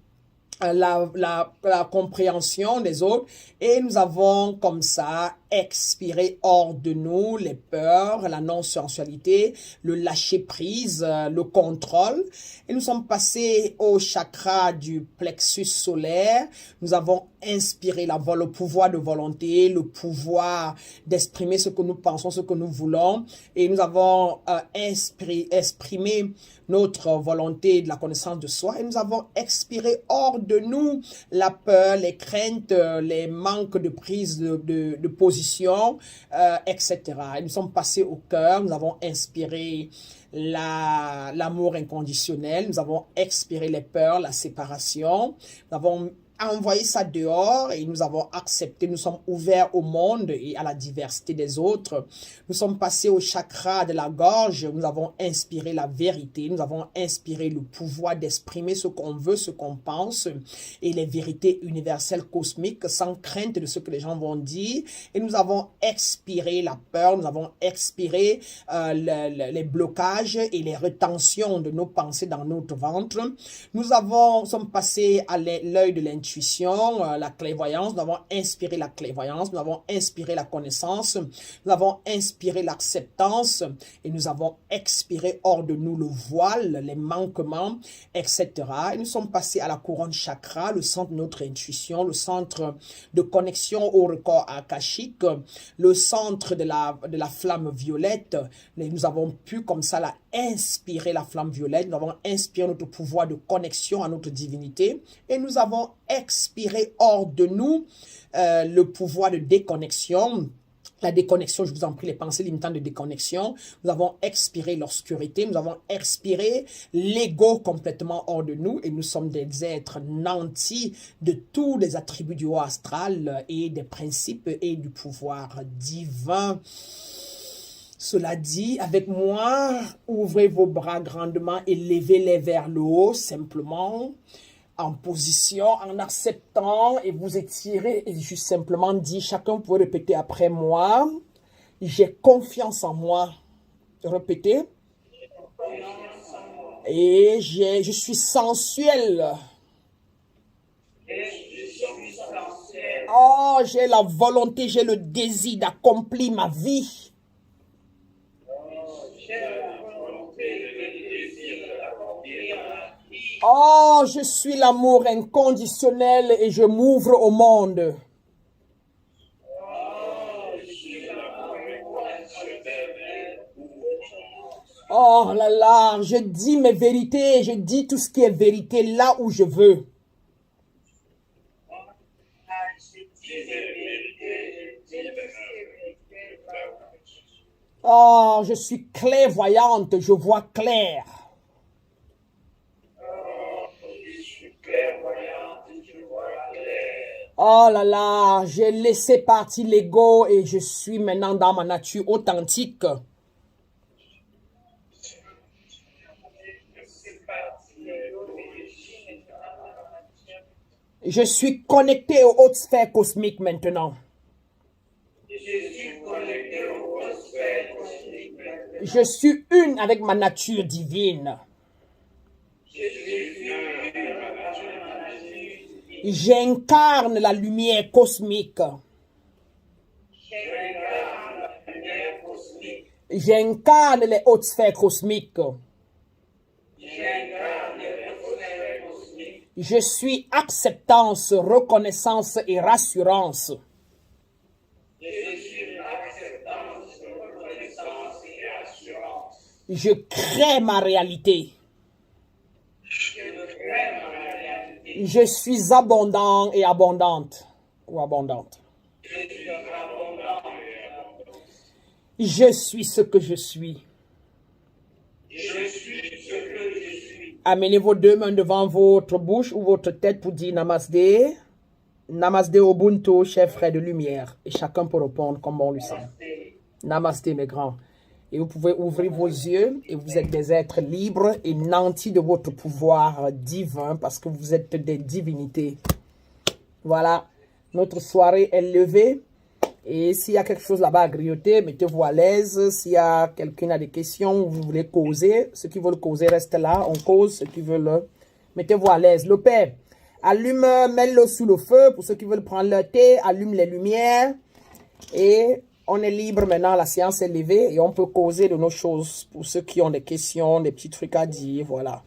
la compréhension des autres et nous avons comme ça expiré hors de nous les peurs, la non-sensualité, le lâcher-prise, le contrôle et nous sommes passés au chakra du plexus solaire. Nous avons inspiré le pouvoir de volonté, le pouvoir d'exprimer ce que nous pensons, ce que nous voulons et nous avons exprimé notre volonté de la connaissance de soi et nous avons expiré hors de nous la peur, les craintes, les manques de prise de position, etc. Et nous sommes passés au cœur, nous avons inspiré l'amour inconditionnel, nous avons expiré les peurs, la séparation, nous avons envoyé ça dehors et nous avons accepté, nous sommes ouverts au monde et à la diversité des autres. Nous sommes passés au chakra de la gorge, nous avons inspiré la vérité, nous avons inspiré le pouvoir d'exprimer ce qu'on veut, ce qu'on pense et les vérités universelles cosmiques sans crainte de ce que les gens vont dire. Et nous avons expiré la peur, nous avons expiré les blocages et les rétentions de nos pensées dans notre ventre. Nous sommes passés à l'œil de l'intuition, la clairvoyance, nous avons inspiré la clairvoyance, nous avons inspiré la connaissance, nous avons inspiré l'acceptance et nous avons expiré hors de nous le voile, les manquements, etc. Et nous sommes passés à la couronne chakra, le centre de notre intuition, le centre de connexion au record akashique, le centre de la flamme violette. Et nous avons pu comme ça inspirer la flamme violette, nous avons inspiré notre pouvoir de connexion à notre divinité et nous avons expiré hors de nous le pouvoir de déconnexion. La déconnexion, je vous en prie, les pensées limitantes de déconnexion. Nous avons expiré l'obscurité, nous avons expiré l'ego complètement hors de nous et nous sommes des êtres nantis de tous les attributs du haut astral et des principes et du pouvoir divin. Cela dit, avec moi, ouvrez vos bras grandement et levez-les vers le haut, simplement, en position, en acceptant, et vous étirez, et juste simplement dit, chacun peut répéter après moi, j'ai confiance en moi. Répétez. Et je suis sensuel. Oh, j'ai la volonté, j'ai le désir d'accomplir ma vie. Oh, je suis l'amour inconditionnel et je m'ouvre au monde. Oh là là, je dis mes vérités, je dis tout ce qui est vérité là où je veux. Oh, je suis clairvoyante, je vois clair. Oh là là, j'ai laissé partir l'ego et je suis maintenant dans ma nature authentique. Je suis connecté aux hautes sphères cosmiques maintenant. Je suis une avec ma nature divine. J'incarne la lumière cosmique. J'incarne les hautes sphères cosmiques. Je suis acceptance, reconnaissance et rassurance. Je crée ma réalité. Je suis abondant et abondante. Ou abondante. Je suis ce que je suis. Amenez vos deux mains devant votre bouche ou votre tête pour dire Namasté. Namasté Ubuntu, chers frères de lumière. Et chacun peut répondre comme on lui semble. Namasté, mes grands. Et vous pouvez ouvrir vos yeux et vous êtes des êtres libres et nantis de votre pouvoir divin parce que vous êtes des divinités. Voilà, notre soirée est levée. Et s'il y a quelque chose là-bas à grignoter, mettez-vous à l'aise. S'il y a quelqu'un qui a des questions, vous voulez causer, ceux qui veulent causer restent là, on cause. Ceux qui veulent, mettez-vous à l'aise. Le Père, allume, mets-le sous le feu pour ceux qui veulent prendre leur thé, allume les lumières et on est libre maintenant, la séance est levée et on peut causer de nos choses pour ceux qui ont des questions, des petits trucs à dire, voilà.